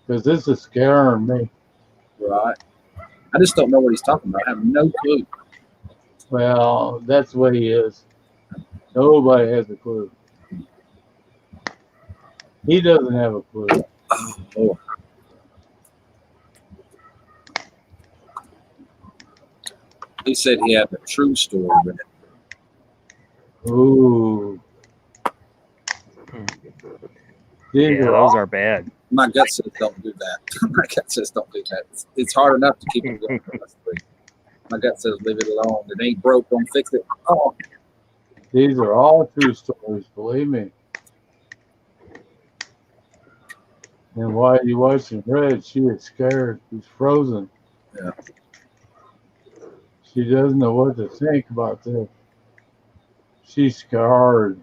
S1: Because this is scaring me.
S2: Right. I just don't know what he's talking about. I have no clue.
S1: Well, that's the way he is. Nobody has a clue. He doesn't have a clue.
S2: Oh, Lord. He said he had a true story with it.
S1: Ooh. These
S4: Yeah,
S1: are
S4: those are bad.
S2: My gut says don't do that. My gut says don't do that. It's hard enough to keep it going. My gut says leave it alone. It ain't broke. Don't fix it. Oh,
S1: These are all true stories, believe me. And while you watching Red, she is scared. She's frozen.
S2: Yeah.
S1: She doesn't know what to think about this. She's scarred.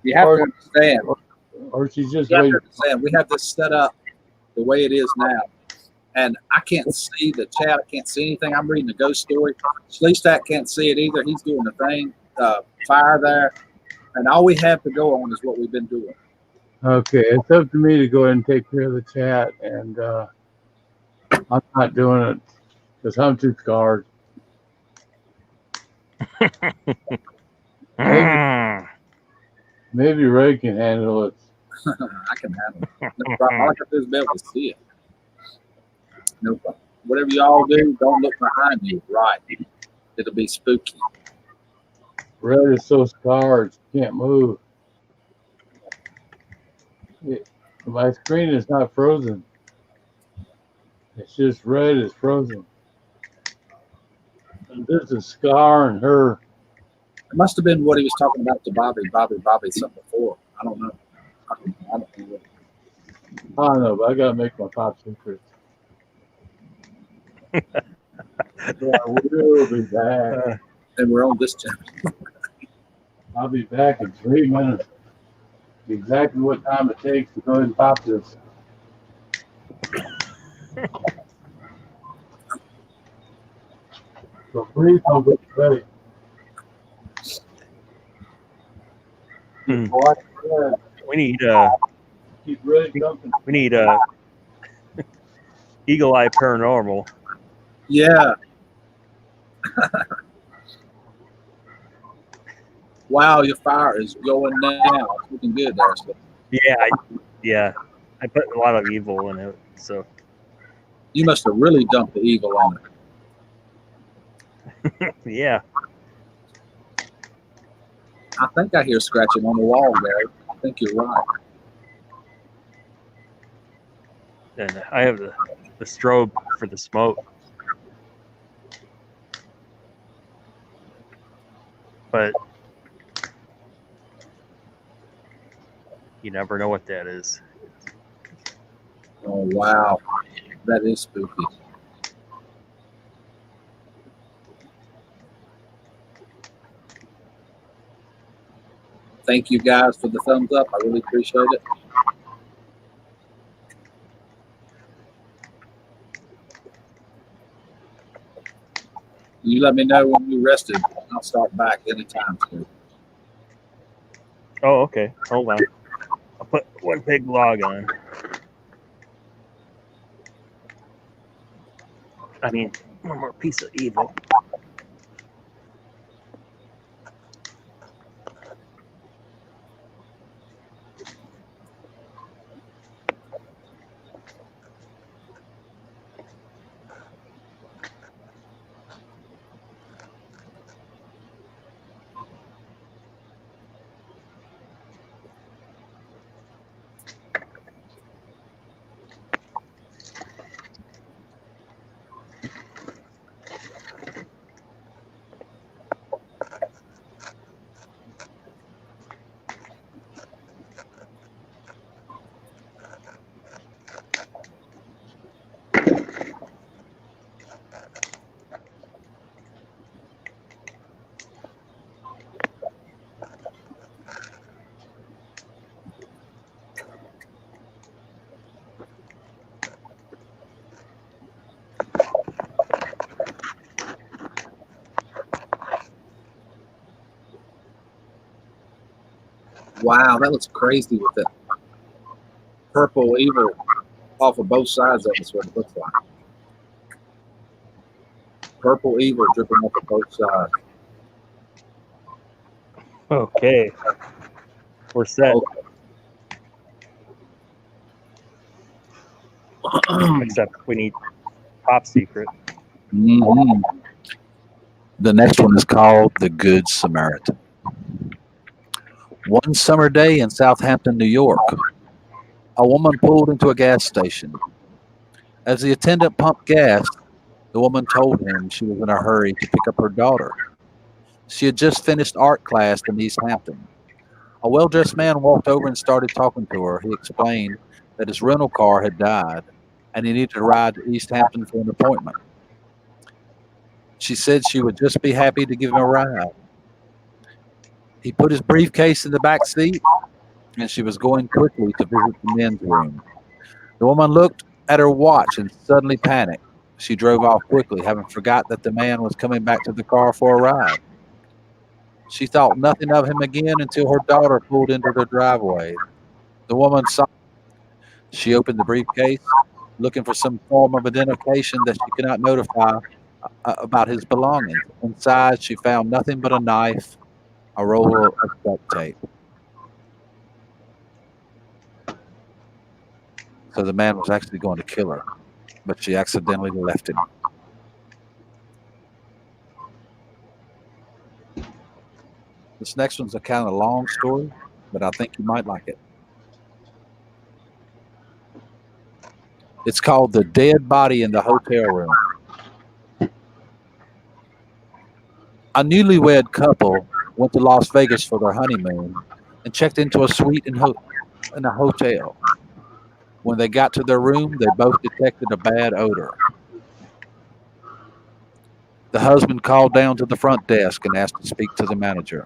S2: you have to understand.
S1: Or she's just
S2: You have to
S1: waiting.
S2: understand. We have this set up the way it is now. And I can't see the chat. I can't see anything. I'm reading the ghost story. Sleestat can't see it either. He's doing the thing. Fire there. And all we have to go on is what we've been doing.
S1: Okay, it's up to me to go ahead and take care of the chat. And I'm not doing it because I'm too scarred. Maybe Ray can handle it.
S2: I can handle it. No problem. All I have to do is be able to see it. No problem. Whatever y'all do, don't look behind you. Right. It'll be spooky.
S1: Red is so scarred, she can't move. My screen is not frozen. It's just Red is frozen. And there's a scar in her.
S2: It must have been what he was talking about to Bobby something before. I don't know. I don't know.
S1: I don't know, but I gotta make my top secret. So I will be back.
S2: And we're on this channel.
S1: I'll be back in 3 minutes. Exactly what time it takes to go ahead and pop this. So please don't get ready.
S4: Hmm.
S1: Watch Red.
S4: We need
S1: Keep Red jumping.
S4: Eagle Eye Paranormal.
S2: Yeah. Wow, your fire is going now. It's looking good there. So
S4: Yeah, I put a lot of evil in it. So
S2: you must have really dumped the evil on it.
S4: yeah.
S2: I think I hear scratching on the wall, Gary. I think you're right.
S4: And I have the strobe for the smoke. But you never know what that is.
S2: Oh, wow. That is spooky. Thank you guys for the thumbs up. I really appreciate it. You let me know when you're rested. I'll start back anytime soon.
S4: Oh, okay. Hold on. I'll put one big log on. I mean, one more piece of evil.
S2: Wow, that looks crazy with that purple evil off of both sides of us. What it looks like. Purple evil dripping off of both sides.
S4: Okay. We're set. Except we need top secret.
S2: Mhm.
S3: The next one is called The Good Samaritan. One summer day in Southampton, New York, a woman pulled into a gas station. As the attendant pumped gas, the woman told him she was in a hurry to pick up her daughter. She had just finished art class in East Hampton. A well-dressed man walked over and started talking to her. He explained that his rental car had died and he needed to ride to East Hampton for an appointment. She said she would just be happy to give him a ride. He put his briefcase in the back seat, and she was going quickly to visit the men's room. The woman looked at her watch and suddenly panicked. She drove off quickly, having forgot that the man was coming back to the car for a ride. She thought nothing of him again until her daughter pulled into the driveway. The woman saw. She opened the briefcase, looking for some form of identification that she could not notify about his belongings. Inside, she found nothing but a knife, a roll of duct tape. So the man was actually going to kill her, but she accidentally left him. This next one's a kind of long story, but I think you might like it. It's called The Dead Body in the Hotel Room. A newlywed couple went to Las Vegas for their honeymoon and checked into a suite in a hotel. When they got to their room, they both detected a bad odor. The husband called down to the front desk and asked to speak to the manager.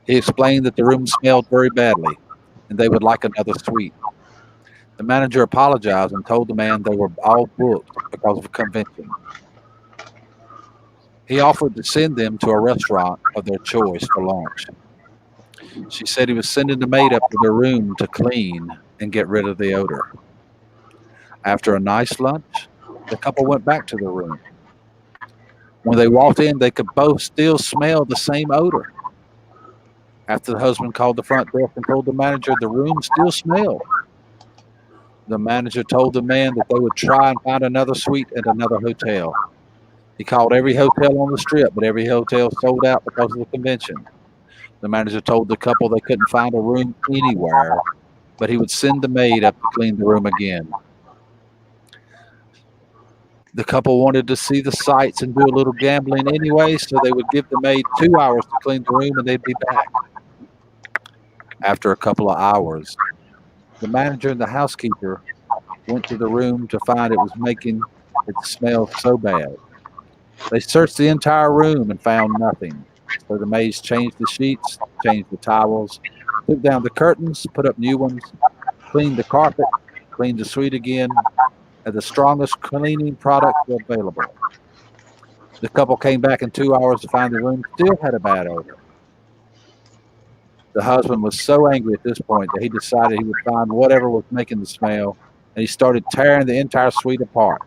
S3: He explained that the room smelled very badly and they would like another suite. The manager apologized and told the man they were all booked because of a convention. He offered to send them to a restaurant of their choice for lunch. She said he was sending the maid up to their room to clean and get rid of the odor. After a nice lunch, the couple went back to their room. When they walked in, they could both still smell the same odor. After the husband called the front desk and told the manager the room still smelled, the manager told the man that they would try and find another suite at another hotel. He called every hotel on the strip, but every hotel sold out because of the convention. The manager told the couple they couldn't find a room anywhere, but he would send the maid up to clean the room again. The couple wanted to see the sights and do a little gambling anyway, so they would give the maid 2 hours to clean the room and they'd be back. After a couple of hours, the manager and the housekeeper went to the room to find it was making it smell so bad. They searched the entire room and found nothing. So the maids changed the sheets, changed the towels, took down the curtains, put up new ones, cleaned the carpet, cleaned the suite again, and the strongest cleaning products were available. The couple came back in 2 hours to find the room still had a bad odor. The husband was so angry at this point that he decided he would find whatever was making the smell, and he started tearing the entire suite apart.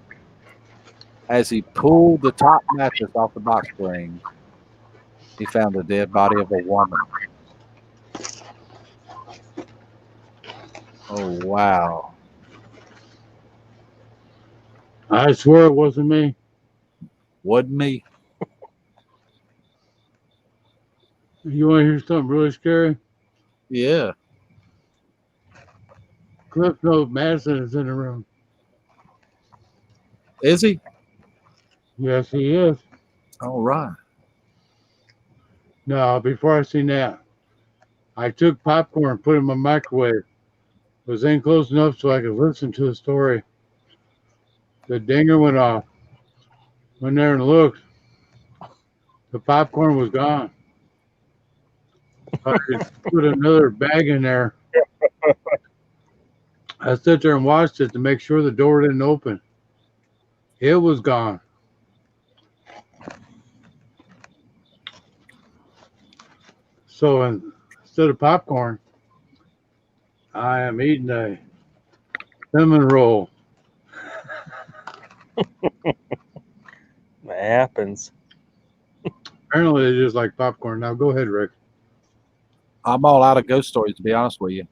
S3: As he pulled the top mattress off the box springs, he found the dead body of a woman. Oh, wow.
S1: I swear it wasn't me.
S3: Wasn't me.
S1: You want to hear something really scary?
S3: Yeah.
S1: Cliff Note Madison is in the room.
S3: Is he?
S1: Yes, he is.
S3: All right.
S1: No, before I seen that, I took popcorn and put it in my microwave. Was in close enough so I could listen to the story. The dinger went off. Went there and looked. The popcorn was gone. I could put another bag in there. I sat there and watched it to make sure the door didn't open. It was gone. So instead of popcorn, I am eating a cinnamon roll.
S4: That happens.
S1: Apparently, they just like popcorn. Now, go ahead, Rick.
S3: I'm all out of ghost stories, to be honest with you.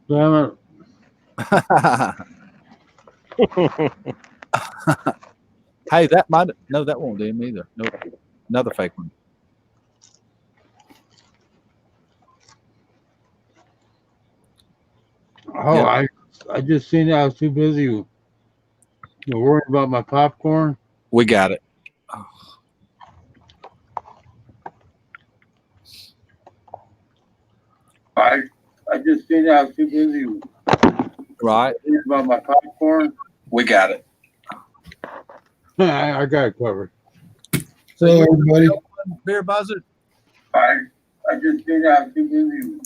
S1: Cinnamon.
S3: Hey, that might no, that won't do him either. Nope, another fake one.
S1: Oh,
S3: Yeah.
S1: I just seen I was too busy worrying about my popcorn.
S3: We got it.
S1: I just seen I was too busy
S3: Right.
S1: worrying about my popcorn.
S3: We got it.
S1: I got it covered.
S5: Hello, everybody.
S3: Beer buzzard.
S1: I just seen I was too busy.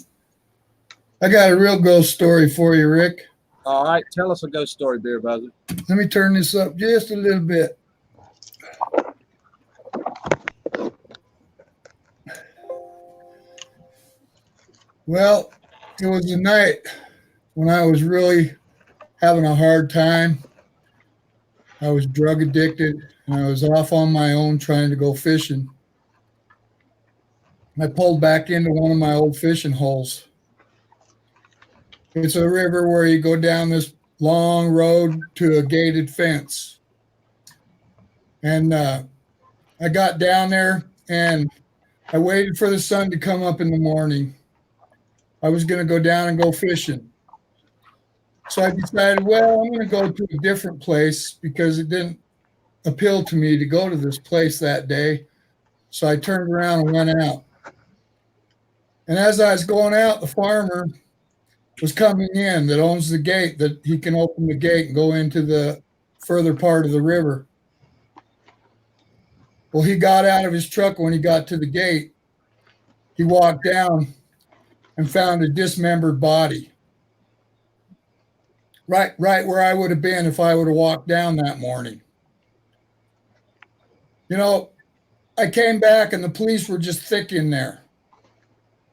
S5: I got a real ghost story for you, Rick.
S3: All right, tell us a ghost story, beer buzzard.
S5: Let me turn this up just a little bit. Well, it was a night when I was really having a hard time. I was drug addicted and I was off on my own trying to go fishing. I pulled back into one of my old fishing holes. It's a river where you go down this long road to a gated fence. And I got down there and I waited for the sun to come up in the morning. I was going to go down and go fishing. So I decided, well, I'm going to go to a different place because it didn't appeal to me to go to this place that day. So I turned around and went out. And as I was going out, the farmer was coming in that owns the gate, that he can open the gate and go into the further part of the river. Well, he got out of his truck when he got to the gate. He walked down and found a dismembered body. Right where I would have been if I would have walked down that morning. You know, I came back and the police were just thick in there.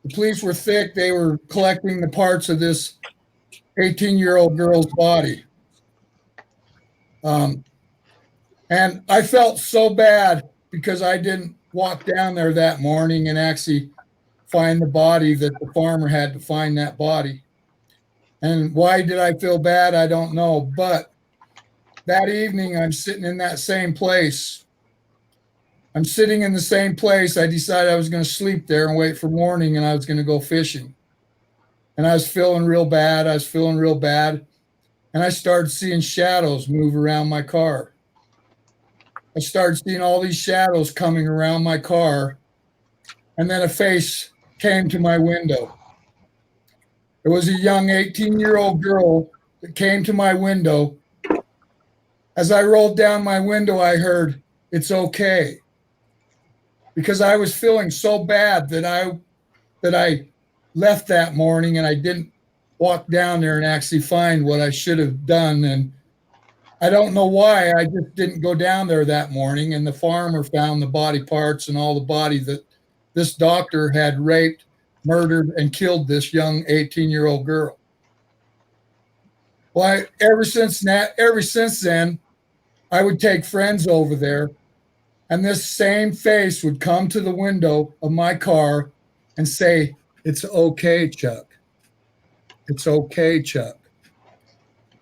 S5: The police were thick. They were collecting the parts of this 18-year-old girl's body. And I felt so bad because I didn't walk down there that morning and actually find the body, that the farmer had to find that body. And why did I feel bad? I don't know. But that evening, I'm sitting in that same place. I'm sitting in the same place. I decided I was going to sleep there and wait for morning, and I was going to go fishing. And I was feeling real bad. And I started seeing shadows move around my car. I started seeing all these shadows coming around my car. And then a face came to my window. It was a young 18-year-old girl that came to my window. As I rolled down my window, I heard, "It's okay." Because I was feeling so bad that I left that morning and I didn't walk down there and actually find what I should have done. And I don't know why. I just didn't go down there that morning. And the farmer found the body parts and all the body that this doctor had raped, murdered, and killed this young 18-year-old girl. Well, ever since then, I would take friends over there, and this same face would come to the window of my car and say, "It's okay, Chuck. It's okay, Chuck."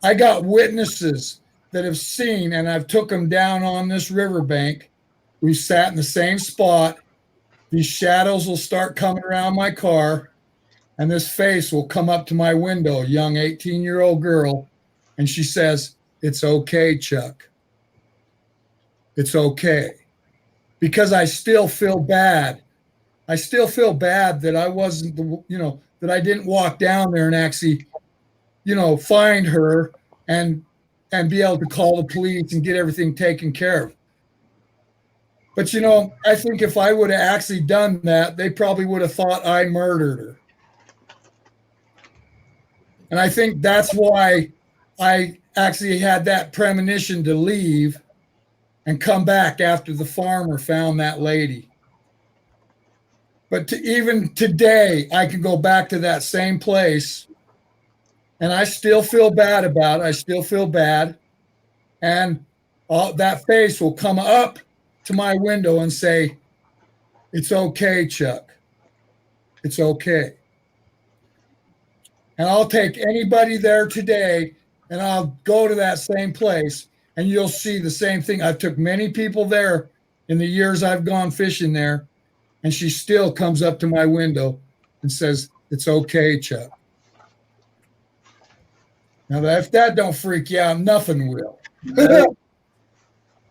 S5: I got witnesses that have seen, and I've took them down on this riverbank. We sat in the same spot. These shadows will start coming around my car, and this face will come up to my window, a young 18-year-old girl, and she says, "It's okay, Chuck. It's okay." Because I still feel bad. I still feel bad that I wasn't, that I didn't walk down there and actually, find her and be able to call the police and get everything taken care of. But, I think if I would have actually done that, they probably would have thought I murdered her. And I think that's why I actually had that premonition to leave and come back after the farmer found that lady. But even today, I can go back to that same place and I still feel bad about it. I still feel bad. And that face will come up to my window and say, "It's okay, Chuck. It's okay." And I'll take anybody there today and I'll go to that same place and you'll see the same thing. I've took many people there in the years I've gone fishing there, and she still comes up to my window and says, "It's okay, Chuck." Now, if that don't freak you out, nothing will.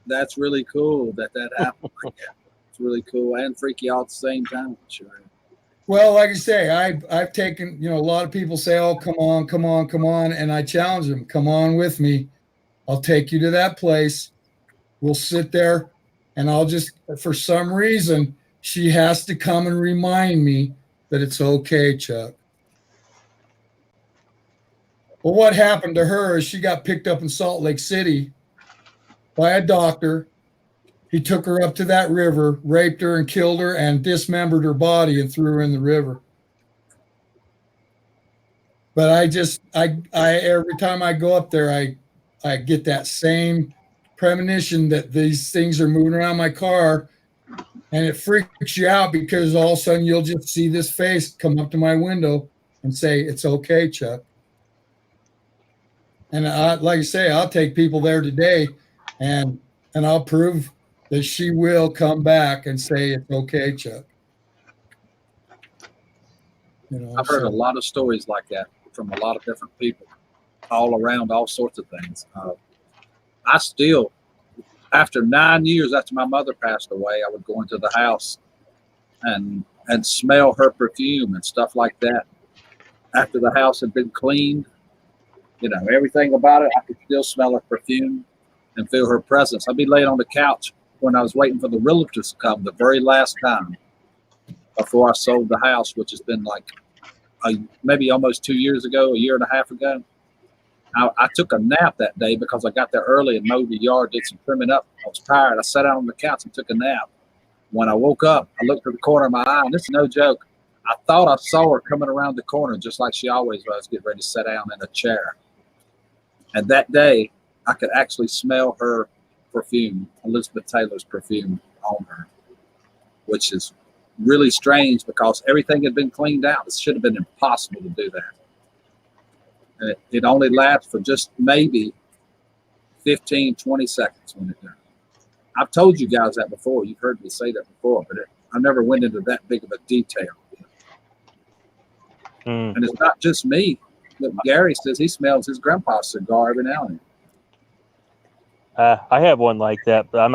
S2: That's really cool that happened like that. It's really cool and freaky all at the same time. Sure.
S5: Well, like I say, I've taken, a lot of people say, "Oh, come on, come on, come on." And I challenge them, "Come on with me. I'll take you to that place. We'll sit there and I'll just, for some reason, she has to come and remind me that it's okay, Chuck." Well, what happened to her is she got picked up in Salt Lake City by a doctor. He took her up to that river, raped her and killed her and dismembered her body and threw her in the river. But I every time I go up there, I get that same premonition that these things are moving around my car, and it freaks you out because all of a sudden you'll just see this face come up to my window and say, "It's okay, Chuck." And like I say, I'll take people there today and I'll prove that she will come back and say, "It's okay, Chuck."
S2: I've heard a lot of stories like that from a lot of different people all around, all sorts of things. I still, after 9 years after my mother passed away, I would go into the house and smell her perfume and stuff like that. After the house had been cleaned, everything about it, I could still smell her perfume and feel her presence. I'd be laying on the couch when I was waiting for the realtors to come the very last time before I sold the house, which has been like maybe almost 2 years ago, a year and a half ago. I took a nap that day because I got there early and mowed the yard, did some trimming up. I was tired. I sat down on the couch and took a nap. When I woke up, I looked at the corner of my eye, and this is no joke. I thought I saw her coming around the corner just like she always was, getting ready to sit down in a chair. And that day, I could actually smell her perfume, Elizabeth Taylor's perfume on her, which is really strange because everything had been cleaned out. It should have been impossible to do that. And it only lasts for just maybe 15, 20 seconds when it does. I've told you guys that before. You've heard me say that before, but I never went into that big of a detail. And it's not just me. Look, Gary says he smells his grandpa's cigar every now and then.
S4: I have one like that, but I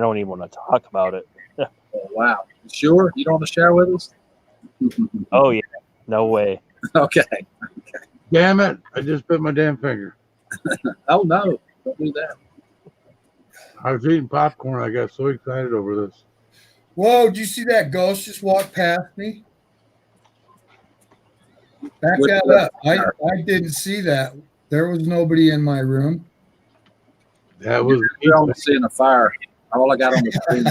S4: don't even want to talk about it.
S2: Oh, wow. You sure? You don't want to share with us?
S4: Oh, yeah. No way.
S2: Okay.
S1: Damn it. I just bit my damn finger.
S2: Oh, no. Don't do that.
S1: I was eating popcorn. I got so excited over this.
S5: Whoa, did you see that ghost just walk past me? Back that up. I didn't see that. There was nobody in my room.
S1: That was
S2: You're only seeing a fire. All I got on the screen.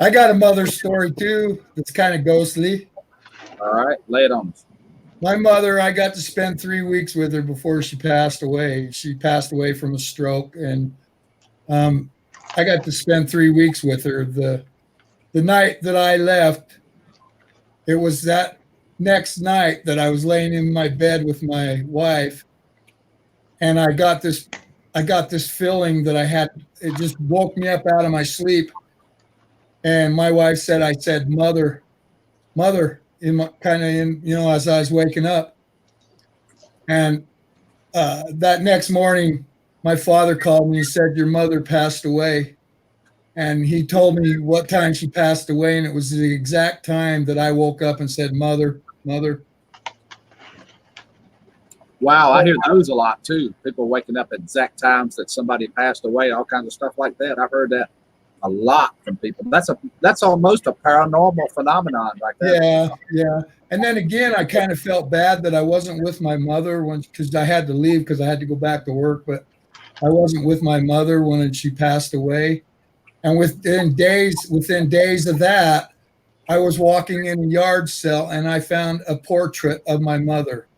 S5: I got a mother story too. That's kind of ghostly.
S2: All right, lay it on us.
S5: My mother, I got to spend 3 weeks with her before she passed away. She passed away from a stroke, and I got to spend 3 weeks with her. The night that I left, it was that next night that I was laying in my bed with my wife, and I got this feeling that I had. It just woke me up out of my sleep, and my wife said, "I said, mother," as I was waking up, and that next morning, my father called me. He said, "Your mother passed away." And he told me what time she passed away, and it was the exact time that I woke up and said, "Mother, mother."
S2: Wow, I hear those a lot too. People waking up at exact times that somebody passed away, all kinds of stuff like that. I've heard that a lot from people. That's almost a paranormal phenomenon right there.
S5: Yeah. And then again, I kind of felt bad that I wasn't with my mother because I had to leave because I had to go back to work, but I wasn't with my mother when she passed away. And within days of that, I was walking in a yard sale and I found a portrait of my mother.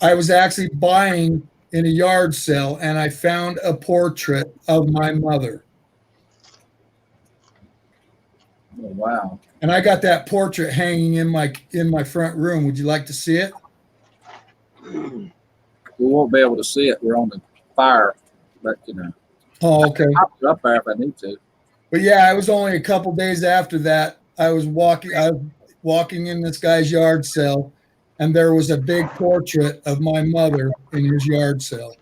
S5: I was actually buying in a yard sale and I found a portrait of my mother.
S2: Oh, wow.
S5: And I got that portrait hanging in my front room. Would you like to see it?
S2: We won't be able to see it. We're on the fire, but you know,
S5: Oh, okay.
S2: I'll put it up there if I need to.
S5: But yeah, it was only a couple days after that. I was walking in this guy's yard sale, and there was a big portrait of my mother in his yard sale.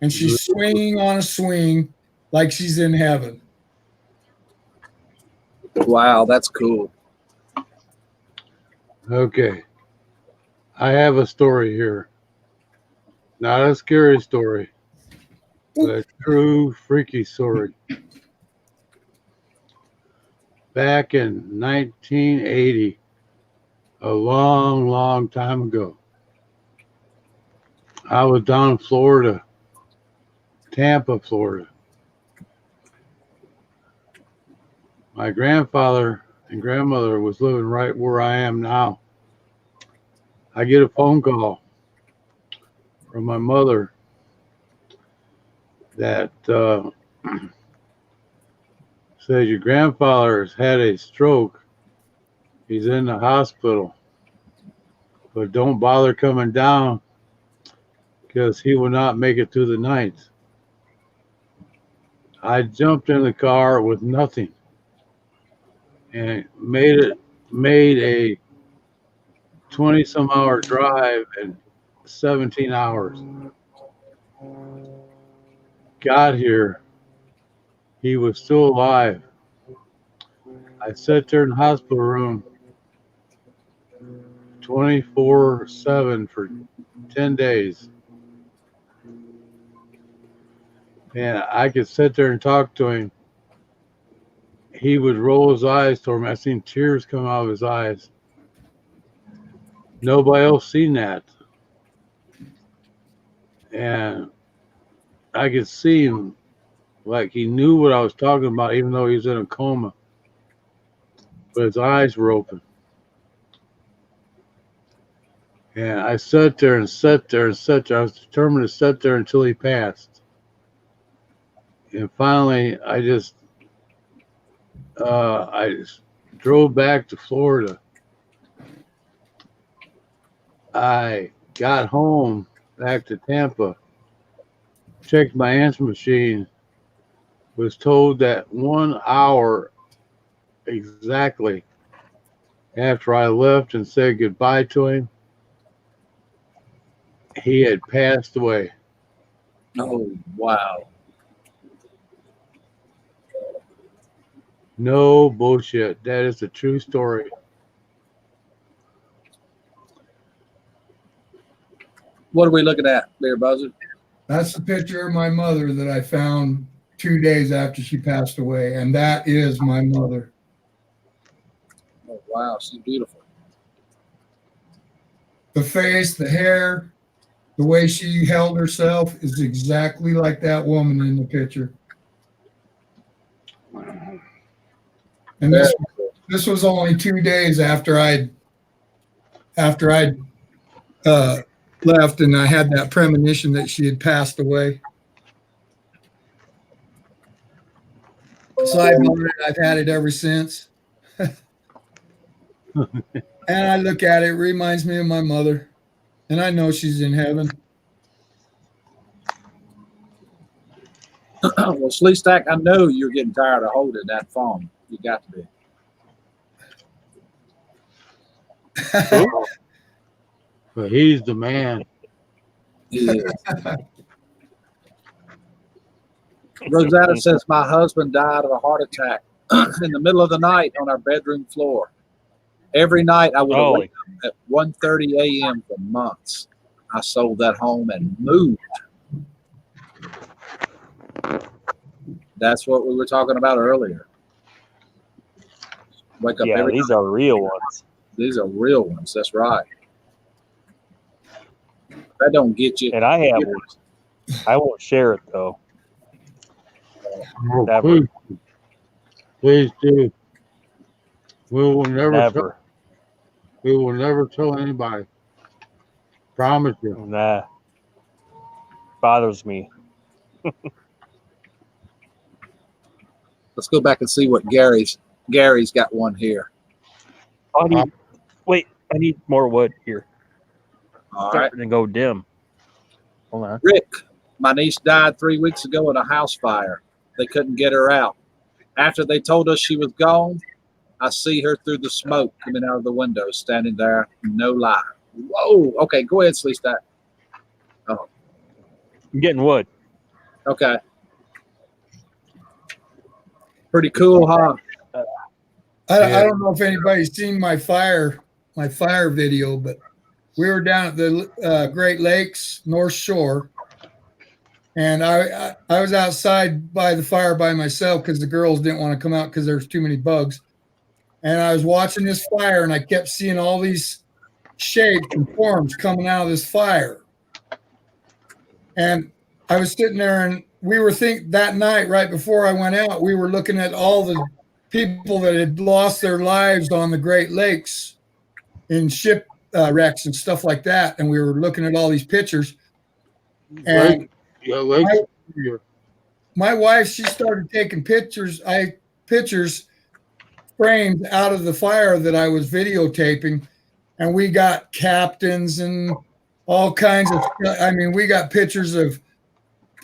S5: And she's swinging on a swing like she's in heaven.
S2: Wow, that's cool.
S1: Okay. I have a story here. Not a scary story, but a true freaky story. Back in 1980, a long, long time ago, I was down in Florida, Tampa, Florida. My grandfather and grandmother was living right where I am now. I get a phone call from my mother that says your grandfather has had a stroke. He's in the hospital, but don't bother coming down because he will not make it through the night. I jumped in the car with nothing and made a 20-some hour drive in 17 hours. Got here, he was still alive. I sat there in the hospital room 24/7 for 10 days. And I could sit there and talk to him. He would roll his eyes toward me. I seen tears come out of his eyes. Nobody else seen that. And I could see him like he knew what I was talking about, even though he was in a coma. But his eyes were open. And I sat there and sat there and sat there. I was determined to sit there until he passed. And finally, I drove back to Florida. I got home back to Tampa, checked my answer machine, was told that 1 hour exactly after I left and said goodbye to him, he had passed away.
S2: Oh, wow.
S1: No bullshit. That is a true story.
S2: What are we looking at there, Buzzard?
S5: That's the picture of my mother that I found 2 days after she passed away. And that is my mother.
S2: Oh, wow. She's beautiful.
S5: The face, the hair, the way she held herself is exactly like that woman in the picture. And this was only 2 days after I'd left, and I had that premonition that she had passed away. So I've had it ever since. And I look at it, it reminds me of my mother, and I know she's in heaven.
S2: Well, Sleestack, I know you're getting tired of holding that phone. You got to be.
S1: But he's the man.
S2: He is. Rosetta says, my husband died of a heart attack in the middle of the night on our bedroom floor. Every night I would wake up at 1:30 a.m. for months. I sold that home and moved. That's what we were talking about earlier. Wake up
S4: Yeah,
S2: every
S4: these
S2: night.
S4: are real ones.
S2: These are real ones. That's right. That don't get you.
S4: And I have one. I won't share it though.
S1: Oh,
S4: Never.
S1: please do. We will never tell,
S4: Never.
S1: we will never tell anybody. Promise you.
S4: Nah. Bothers me.
S2: Let's go back and see what Gary's got one here.
S4: Oh, wait, I need more wood here.
S2: All right.
S4: Starting to go dim. Hold on.
S2: Rick, my niece died 3 weeks ago in a house fire. They couldn't get her out. After they told us she was gone, I see her through the smoke coming out of the window, standing there, no lie. Whoa. Okay, go ahead, Sleece that.
S4: I'm getting wood.
S2: Okay. Pretty cool, huh?
S5: I don't know if anybody's seen my fire video, but we were down at the Great Lakes North Shore, and I was outside by the fire by myself because the girls didn't want to come out because there was too many bugs. And I was watching this fire, and I kept seeing all these shapes and forms coming out of this fire. And I was sitting there, and we were that night, right before I went out, we were looking at all the people that had lost their lives on the Great Lakes in shipwrecks and stuff like that. And we were looking at all these pictures. And my wife, she started taking pictures framed out of the fire that I was videotaping. And we got captains and all kinds of stuff. I mean, we got pictures of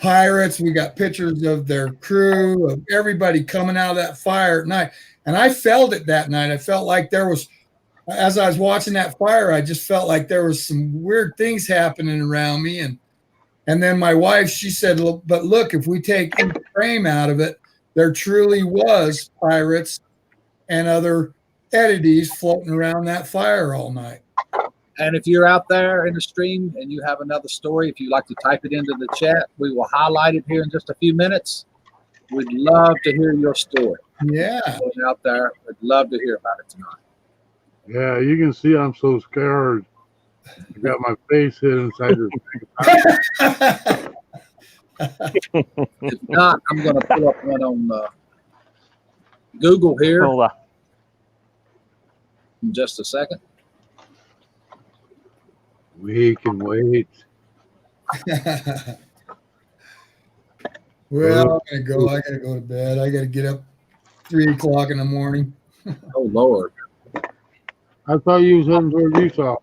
S5: pirates. We got pictures of their crew, of everybody coming out of that fire at night. And I felt it that night. I felt like there was, as I was watching that fire, I just felt like there was some weird things happening around me. And then my wife, she said, but look, if we take each frame out of it, there truly was pirates and other entities floating around that fire all night.
S2: And if you're out there in the stream and you have another story, if you'd like to type it into the chat, we will highlight it here in just a few minutes. We'd love to hear your story.
S5: Yeah.
S2: Going out there, we'd love to hear about it tonight.
S1: Yeah, you can see I'm so scared. I got my face hid inside this.
S2: If not, I'm going to pull up one on Google here
S4: Hold on.
S2: in just a second.
S1: We can wait.
S5: Well, I gotta go to bed. I gotta get up 3 o'clock in the morning.
S2: Oh, Lord.
S1: I thought you was heading toward Utah.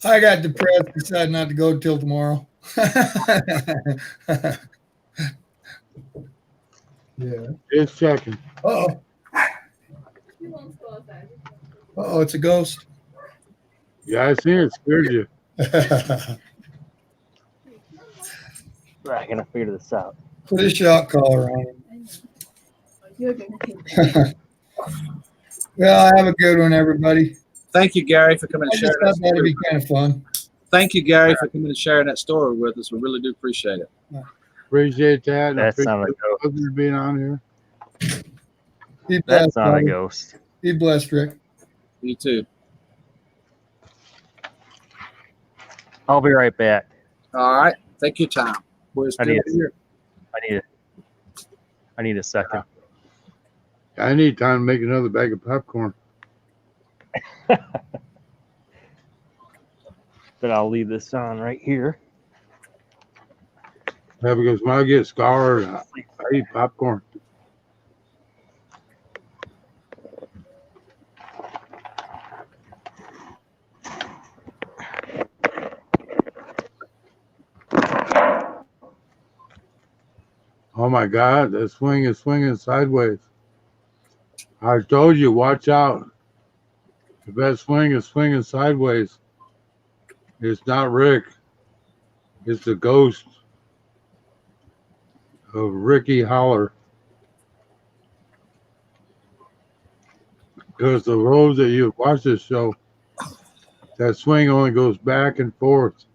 S5: I got depressed, decided not to go till tomorrow. Yeah.
S1: It's checking.
S5: Uh-oh. Uh-oh, it's a ghost.
S1: Yeah, I seen it. Scared you.
S4: Right, I gotta figure this out.
S5: Put a shock collar on him. Well, have a good one, everybody.
S2: Thank you, Gary, for coming
S5: I
S2: and
S5: just
S2: sharing
S5: thought
S2: that
S5: that'd
S2: story.
S5: be kind of fun.
S2: Thank you, Gary, for coming and sharing that story with us. We really do appreciate it.
S1: Appreciate that. And I
S4: That's not a
S1: appreciate
S4: ghost.
S1: others being on here.
S5: Be
S4: That's
S5: blessed,
S4: not a
S5: buddy.
S4: ghost.
S5: Be blessed, Rick.
S2: You too.
S4: I'll be right back.
S2: All right. Take your time. We're still
S4: need-
S2: here.
S4: I need a second.
S1: I need time to make another bag of popcorn.
S4: But I'll leave this on right here.
S1: Yeah, because when I get scarred, I eat popcorn. Oh my God, the swing is swinging sideways. I told you, watch out. If that swing is swinging sideways, it's not Rick. It's the ghost of Ricky Holler. Because the roads that you watch this show, that swing only goes back and forth.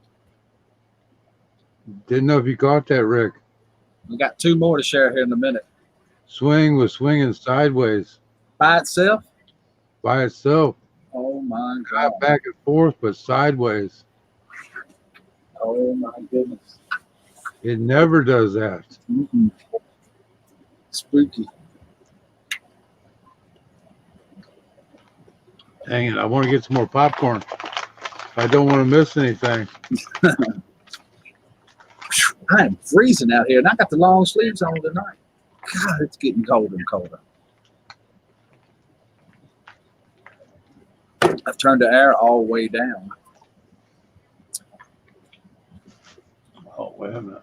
S1: Didn't know if you caught that, Rick.
S2: We got two more to share here in a minute.
S1: Swing was swinging sideways
S2: By itself?
S1: by itself,
S2: Oh, my God.
S1: not back and forth, but sideways.
S2: Oh, my goodness.
S1: It never does that.
S2: Mm-mm. Spooky.
S1: Dang it, I want to get some more popcorn. I don't want to miss anything.
S2: I am freezing out here, and I got the long sleeves on tonight. God, it's getting colder and colder. I've turned the air all the way down.
S1: Oh, wait a minute.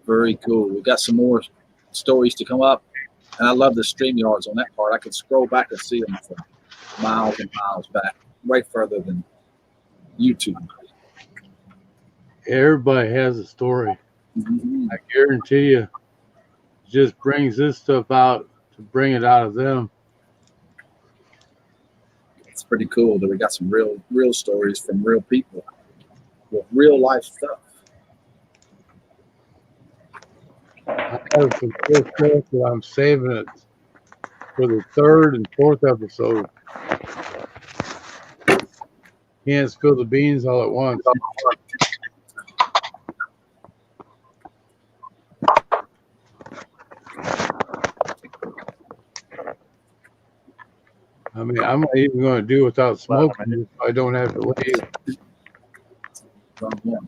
S2: Very cool. We got some more stories to come up, and I love the StreamYards on that part. I can scroll back and see them from miles and miles back, way further than YouTube.
S1: Everybody has a story.
S2: Mhm.
S1: I guarantee you. Just brings this stuff out to bring it out of them.
S2: It's pretty cool that we got some real stories from real people with real life stuff.
S1: I have some good stuff, but I'm saving it for the 3rd and 4th episode. Can't spill the beans all at once. I mean, I'm not even going to do without smoking if I don't have to leave.
S2: Wrong one.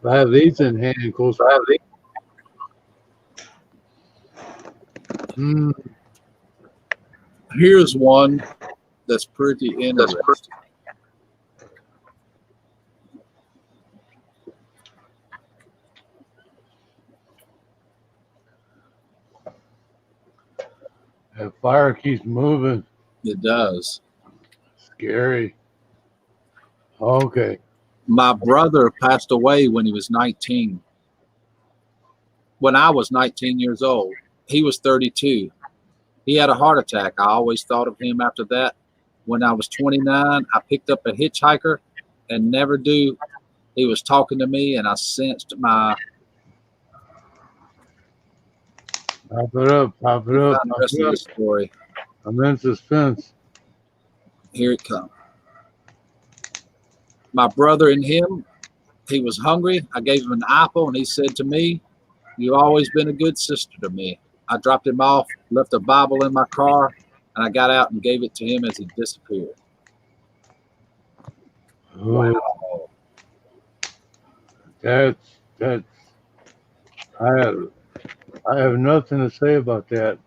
S1: I have these in hand close.
S2: Here's one that's pretty interesting.
S1: That fire keeps moving.
S2: It does.
S1: Scary. Okay.
S2: My brother passed away when he was 19. When I was 19 years old, he was 32. He had a heart attack. I always thought of him after that. When I was 29, I picked up a hitchhiker and never do. He was talking to me, and I sensed my.
S1: Pop it up. Pop it up.
S2: The rest of the story.
S1: I'm in suspense.
S2: Here it comes. My brother and him, he was hungry. I gave him an apple, and he said to me, "You've always been a good sister to me." I dropped him off, left a Bible in my car, and I got out and gave it to him as he disappeared.
S1: Oh,
S2: Wow.
S1: that's I have nothing to say about that.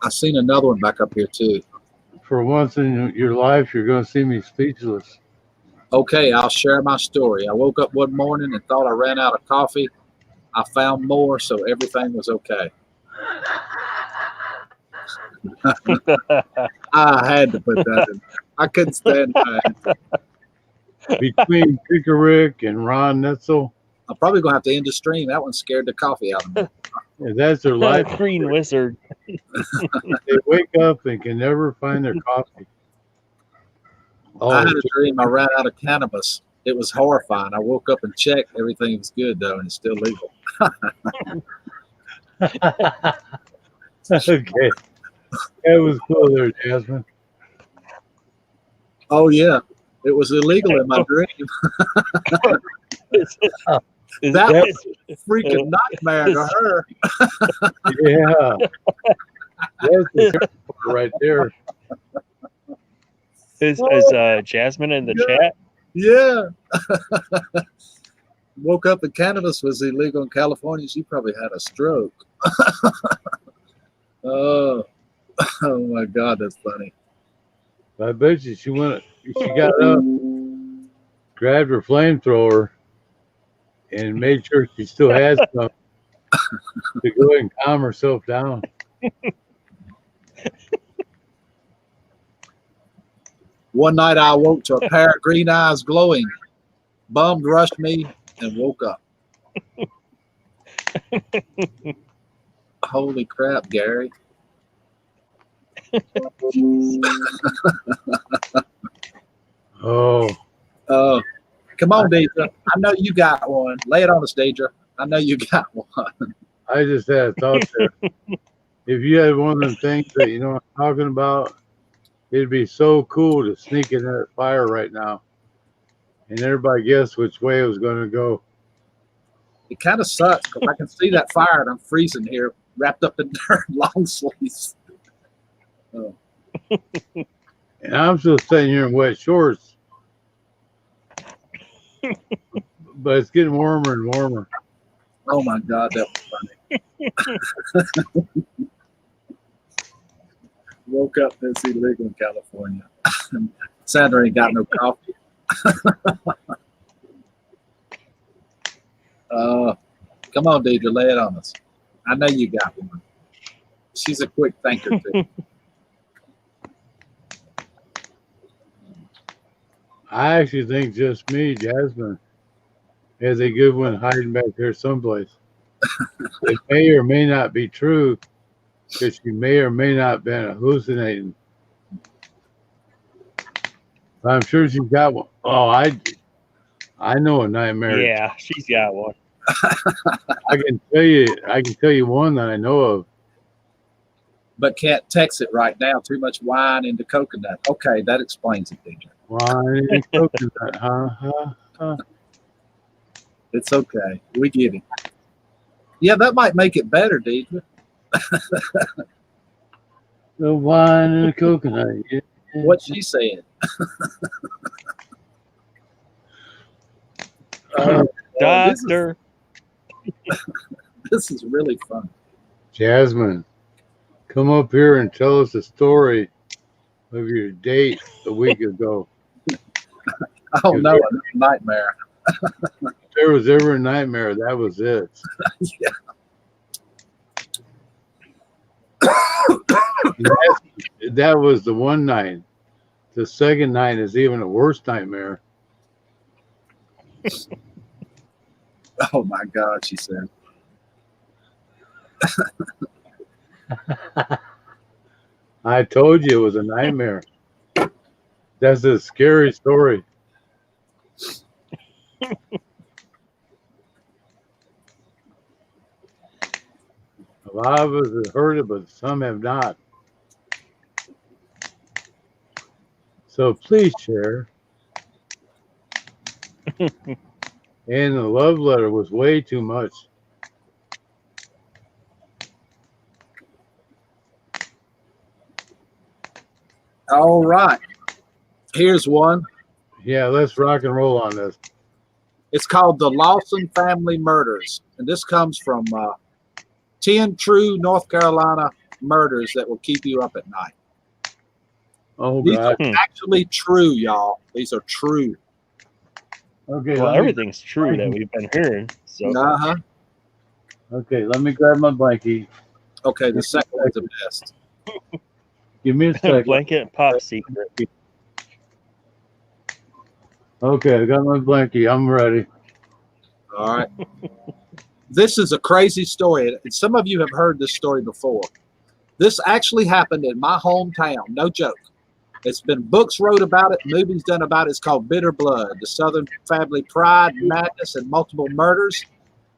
S2: I seen another one back up here too.
S1: For once in your life, you're going to see me speechless.
S2: Okay, I'll share my story. I woke up one morning and thought I ran out of coffee. I found more, so everything was okay. I had to put that in. I couldn't stand that.
S1: Between Pickerick and Ron Netzel,
S2: I'm probably going to have to end the stream. That one scared the coffee out of me.
S1: yeah, that's their life.
S4: Green Wizard.
S1: They wake up and can never find their coffee.
S2: I had
S1: Oh,
S2: a dream I ran out of cannabis. It was horrifying. I woke up and checked. Everything was good, though, and it's still legal.
S1: okay. That was cool there, Jasmine.
S2: Oh, yeah. It was illegal in my dream. That was a freaking nightmare to her.
S1: Yeah. That's the part right there.
S4: Is Jasmine in the chat?
S2: Yeah. Woke up and cannabis was illegal in California. She probably had a stroke. Oh my God, that's funny.
S1: I bet you she got up, grabbed her flamethrower, and made sure she still has some to go ahead and calm herself down.
S2: One night I awoke to a pair of green eyes glowing. Bummed rushed me and woke up. Holy crap, Gary.
S1: Oh,
S2: Come on, Deidre. I know you got one. Lay it on us, Deidre. I know you got one.
S1: I just had a thought there. If you had one of them things that you know what I'm talking about, it'd be so cool to sneak in that fire right now. and everybody guessed which way it was going to go.
S2: It kind of sucks because I can see that fire and I'm freezing here, wrapped up in their long sleeves. Oh,
S1: And I'm still sitting here in wet shorts, but it's getting warmer and warmer.
S2: oh my God, that was funny. Woke up and it's illegal in California. Sandra ain't got no coffee. Come on, Deidre, lay it on us. I know you got one. She's a quick thinker too.
S1: I actually think just me, Jasmine, has a good one hiding back there someplace. It may or may not be true, because she may or may not have been hallucinating. I'm sure she's got one. Oh, I know a nightmare.
S4: Yeah, she's got one.
S1: I can tell you one that I know of.
S2: But can't text it right now. Too much wine into coconut. Okay, that explains it, Deidre.
S1: Wine and coconut, huh?
S2: It's okay. We get it. Yeah, that might make it better, Deidre.
S1: The wine and the coconut. Yeah.
S2: What she said.
S4: Doctor.
S2: This is really fun.
S1: Jasmine, come up here and tell us the story of your date a week ago.
S2: Oh no, a nightmare.
S1: If there was ever a nightmare, that was it.
S2: Yeah.
S1: That was the one night. The second night is even a worse nightmare.
S2: Oh my God, she said.
S1: I told you it was a nightmare. That's a scary story. A lot of us have heard it, but some have not. So please share. And the love letter was way too much.
S2: All right. Here's one.
S1: Yeah, let's rock and roll on this.
S2: It's called The Lawson Family Murders. And this comes from 10 true North Carolina murders that will keep you up at night.
S1: Oh,
S2: These
S1: God.
S2: are actually true, y'all. These are true.
S1: Okay,
S4: Well,
S1: let me-
S4: everything's true that we've been hearing. So
S2: Uh-huh.
S1: okay, let me grab my blankie.
S2: Okay, the second one's the best.
S1: Give me a second.
S4: blanket and pop secret.
S1: Okay, I got my blankie. I'm ready.
S2: All right. This is a crazy story. And some of you have heard this story before. This actually happened in my hometown. No joke. It's been books wrote about it, movies done about it. It's called Bitter Blood, the Southern Family Pride, Madness, and Multiple Murders.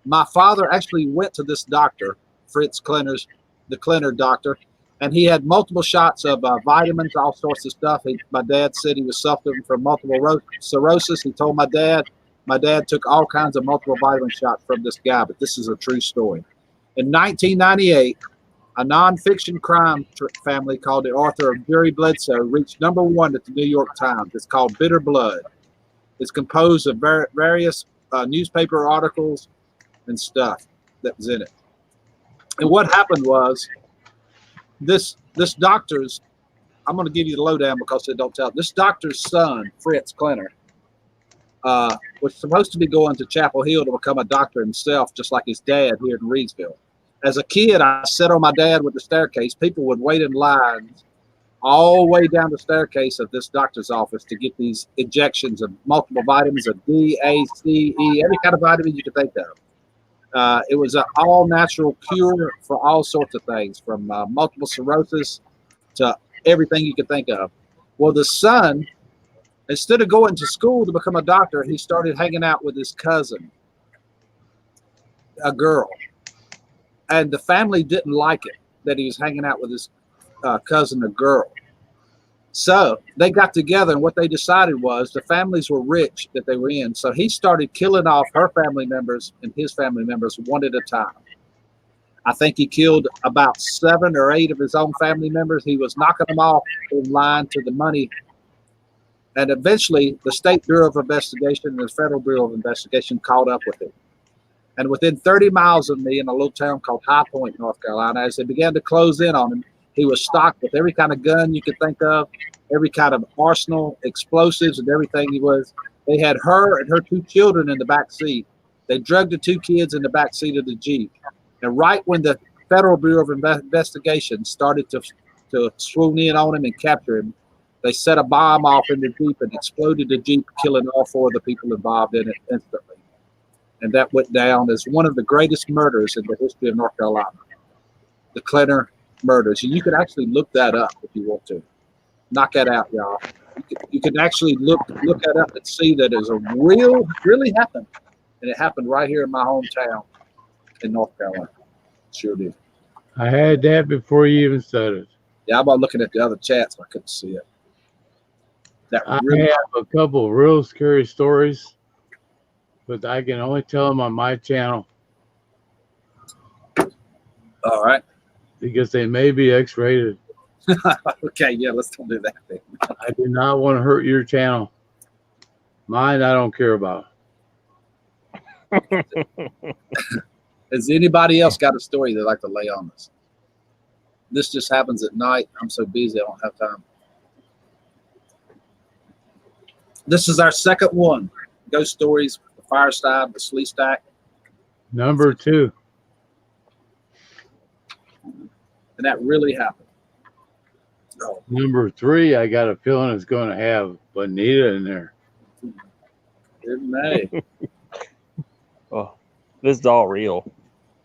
S2: My father actually went to this doctor, Fritz Klenner's, the Klenner doctor, and he had multiple shots of vitamins, all sorts of stuff. My dad said he was suffering from multiple cirrhosis. He told my dad took all kinds of multiple vitamin shots from this guy, but this is a true story. In 1998, a nonfiction crime family called the author of Jerry Bledsoe reached #1 at the New York Times. It's called Bitter Blood. It's composed of various newspaper articles and stuff that was in it. And what happened was this doctor's, I'm going to give you the lowdown because it don't tell. This doctor's son, Fritz Klenner, was supposed to be going to Chapel Hill to become a doctor himself, just like his dad here in Reedsville. As a kid, I sat on my dad with the staircase. People would wait in lines all the way down the staircase of this doctor's office to get these injections of multiple vitamins of D, A, C, E, every kind of vitamin you could think of. It was an all-natural cure for all sorts of things, from multiple sclerosis to everything you could think of. Well, the son, instead of going to school to become a doctor, he started hanging out with his cousin, a girl. And the family didn't like it that he was hanging out with his cousin, a girl. So they got together, and what they decided was the families were rich that they were in. So he started killing off her family members and his family members one at a time. I think he killed about 7 or 8 of his own family members. He was knocking them off in line to the money. And eventually, the State Bureau of Investigation and the Federal Bureau of Investigation caught up with him. And within 30 miles of me in a little town called High Point, North Carolina, as they began to close in on him, he was stocked with every kind of gun you could think of, every kind of arsenal, explosives, and everything he was. They had her and her 2 children in the back seat. They drugged the 2 kids in the back seat of the Jeep. And right when the Federal Bureau of Investigation started to swoon in on him and capture him, they set a bomb off in the Jeep and exploded the Jeep, killing all 4 of the people involved in it instantly. And that went down as one of the greatest murders in the history of North Carolina. The Klenner murders. And you could actually look that up if you want to. Knock that out, y'all. You can actually look that up and see that it's really happened. And it happened right here in my hometown in North Carolina. Sure did.
S1: I had that before you even said it.
S2: Yeah, I'm about looking at the other chats, I couldn't see it.
S1: I have a couple of real scary stories, but I can only tell them on my channel.
S2: All right.
S1: Because they may be X-rated.
S2: Okay, yeah, let's don't do that then.
S1: I do not want to hurt your channel. Mine, I don't care about.
S2: Has anybody else got a story they'd like to lay on us? This just happens at night. I'm so busy, I don't have time. This is our second one. Ghost stories, the Fireside, the Slee Stack.
S1: Number 2.
S2: And that really happened. Oh,
S1: Number 3, I got a feeling it's going to have Bonita in there.
S2: it may.
S4: Oh, this is all real.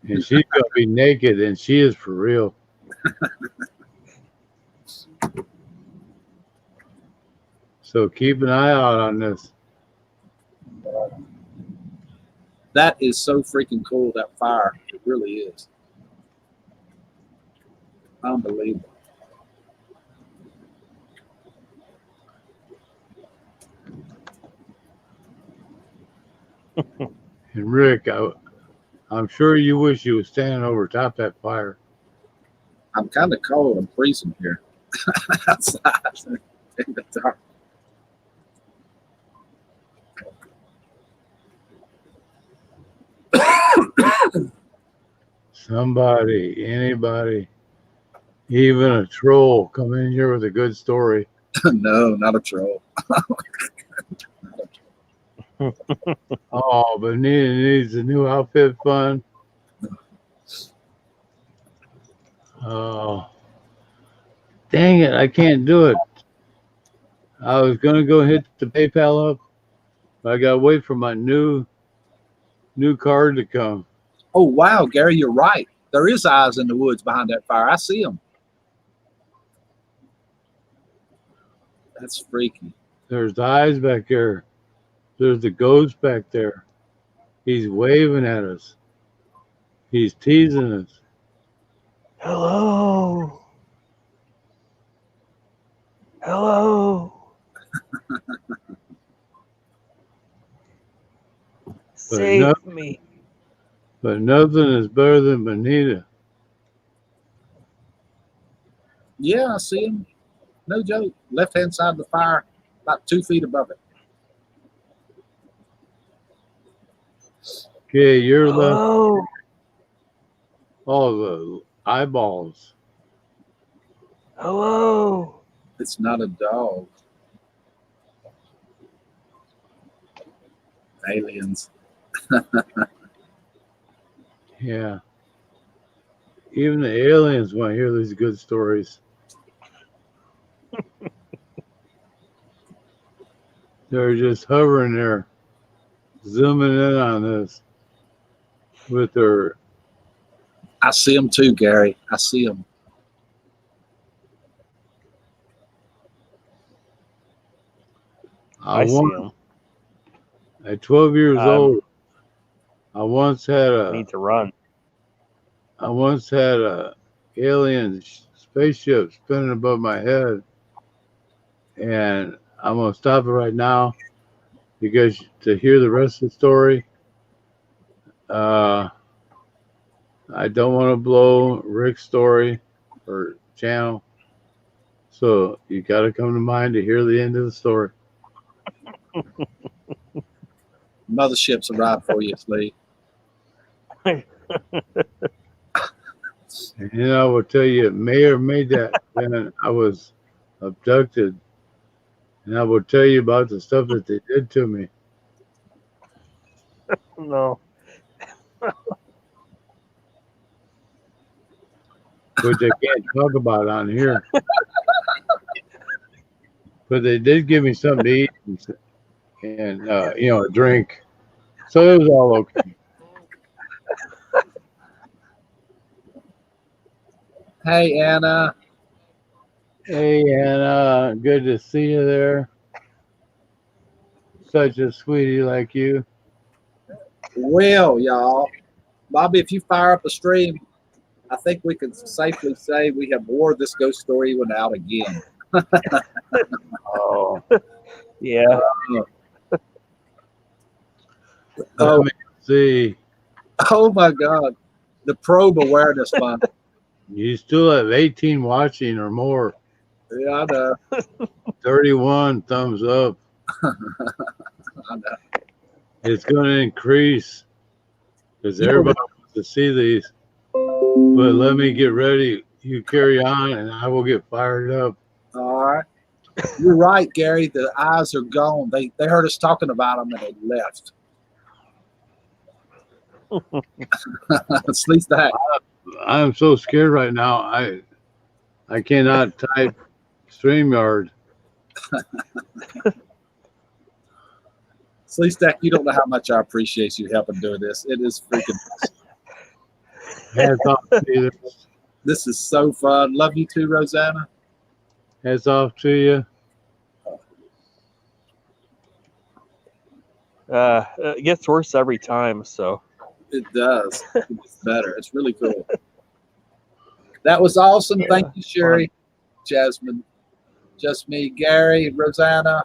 S1: And she's going to be naked, and she is for real. So keep an eye out on this.
S2: That is so freaking cool, that fire. It really is. Unbelievable.
S1: And Rick, I'm sure you wish you was standing over top that fire.
S2: I'm kind of cold. I'm freezing here outside in the dark.
S1: Somebody, anybody, even a troll come in here with a good story.
S2: No, not a troll.
S1: Oh, but Nina needs a new outfit fun. Oh, dang it, I can't do it. I was going to go hit the PayPal up, but I got to wait for my new card to come.
S2: Oh, wow, Gary, you're right. There is eyes in the woods behind that fire. I see them. That's freaky.
S1: There's eyes back there. There's the ghost back there. He's waving at us. He's teasing us.
S4: Hello. Hello. Save me.
S1: But nothing is better than Bonita.
S2: Yeah, I see him. No joke. Left-hand side of the fire, about 2 feet above it.
S1: Okay, you're left.
S4: Hello.
S1: All the eyeballs.
S4: Hello.
S2: It's not a dog. Aliens.
S1: Yeah. Even the aliens want to hear these good stories. They're just hovering there, zooming in on this with their.
S2: I see them too, Gary. I see them.
S4: I see him.
S1: At 12 years old, I once had
S4: I need to run.
S1: a alien spaceship spinning above my head. and I'm gonna stop it right now because to hear the rest of the story, I don't want to blow Rick's story or channel. So you got to come to mind to hear the end of the story.
S2: Mothership's arrived for you, Slee.
S1: And I will tell you, it may or may that when I was abducted, and I will tell you about the stuff that they did to me.
S4: No.
S1: Which I can't talk about on here. But they did give me something to eat and a drink. So it was all okay.
S2: Hey, Anna.
S1: Hey, Anna, good to see you there. Such a sweetie like you.
S2: Well, y'all, Bobby, if you fire up a stream, I think we can safely say we have wore this ghost story one out again.
S1: Oh,
S4: Yeah.
S1: let me see.
S2: Oh my God, the probe awareness fund.
S1: You still have 18 watching or more.
S2: Yeah, I know.
S1: 31 thumbs up.
S2: I know.
S1: It's going to increase because everybody wants to see these. But let me get ready. You carry on, and I will get fired up.
S2: All right. You're right, Gary. The eyes are gone. They heard us talking about them and they left. At least that.
S1: I'm so scared right now. I cannot type StreamYard.
S2: Sleestack, you don't know how much I appreciate you helping do this. It is freaking.
S1: Hats off to you.
S2: This is so fun. Love you too, Rosanna.
S1: Hats off to you.
S4: It gets worse every time. So
S2: It does. It's better. It's really cool. That was awesome. Thank you, Sherry, Jasmine, Just Me, Gary, Rosanna,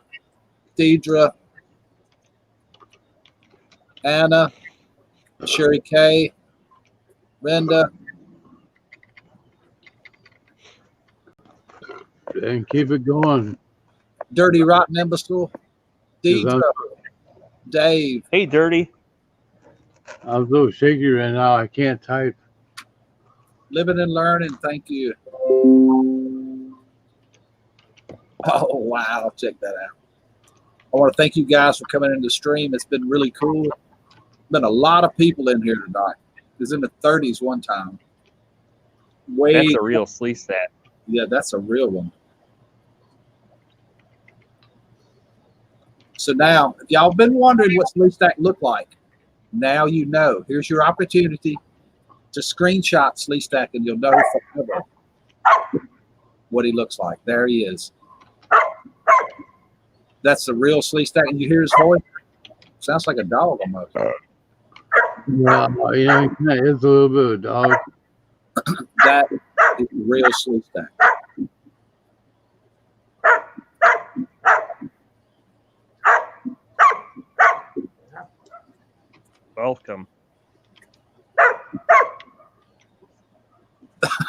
S2: Deidre, Anna, Sherry K, Brenda.
S1: And keep it going.
S2: Dirty Rotten Imbecile, Deidre, Dave.
S4: hey, Dirty.
S1: I'm so shaky right now. I can't type.
S2: Living and learning. Thank you. Oh, wow. Check that out. I want to thank you guys for coming into the stream. It's been really cool. Been a lot of people in here tonight. It was in the 30s one time.
S4: That's a real Sleestat.
S2: Yeah, that's a real one. So now, if y'all been wondering what Sleestack looked like, now you know. Here's your opportunity to screenshot Sleestack and you'll know forever what he looks like. There he is. That's the real Sleestack. And you hear his voice? Sounds like a dog almost.
S1: Yeah, it's a little bit of a dog.
S2: That is the real Sleestack.
S4: Welcome.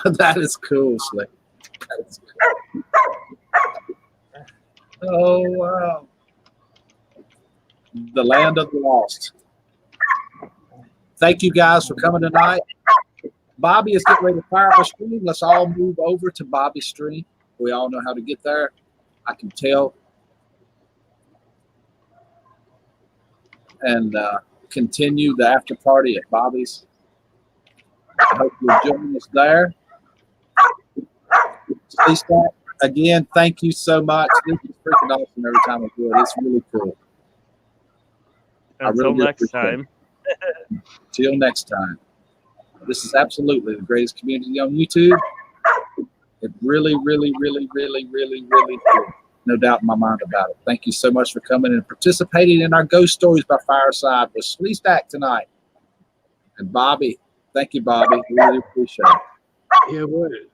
S2: That is cool, Slick. That is cool. Oh, wow. The land of the lost. Thank you guys for coming tonight. Bobby is getting ready to fire up a stream. Let's all move over to Bobby's stream. We all know how to get there. I can tell. And continue the after party at Bobby's. I hope you'll join us there. Sleestack, again, thank you so much. This is freaking awesome every time I do it. It's really cool.
S4: Until
S2: really
S4: next
S2: appreciate
S4: time.
S2: Till next time. This is absolutely the greatest community on YouTube. It really, really, really, really, really, really is. No doubt in my mind about it. Thank you so much for coming and participating in our Ghost Stories by Fireside with Sleestack tonight. And Bobby, thank you, Bobby. We really appreciate it.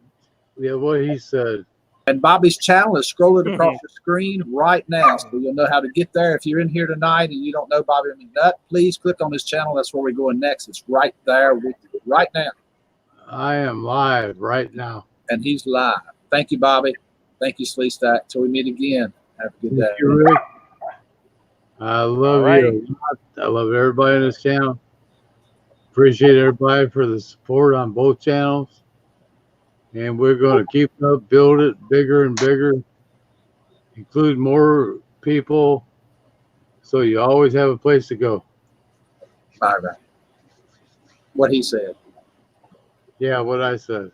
S1: Yeah, what he said.
S2: And Bobby's channel is scrolling across your screen right now, so you'll know how to get there. If you're in here tonight and you don't know Bobby McNutt, please click on his channel. That's where we're going next. It's right there with you right now.
S1: I am live right now.
S2: And he's live. Thank you, Bobby. Thank you, Sleestack. Till we meet again. Have a good day.
S1: Thank you, Rick. I love
S4: All right.
S1: you. I love everybody in this channel. Appreciate everybody for the support on both channels. And we're going to keep up, build it bigger and bigger, include more people, so you always have a place to go.
S2: Bye, bye. What he said.
S1: Yeah, what I said.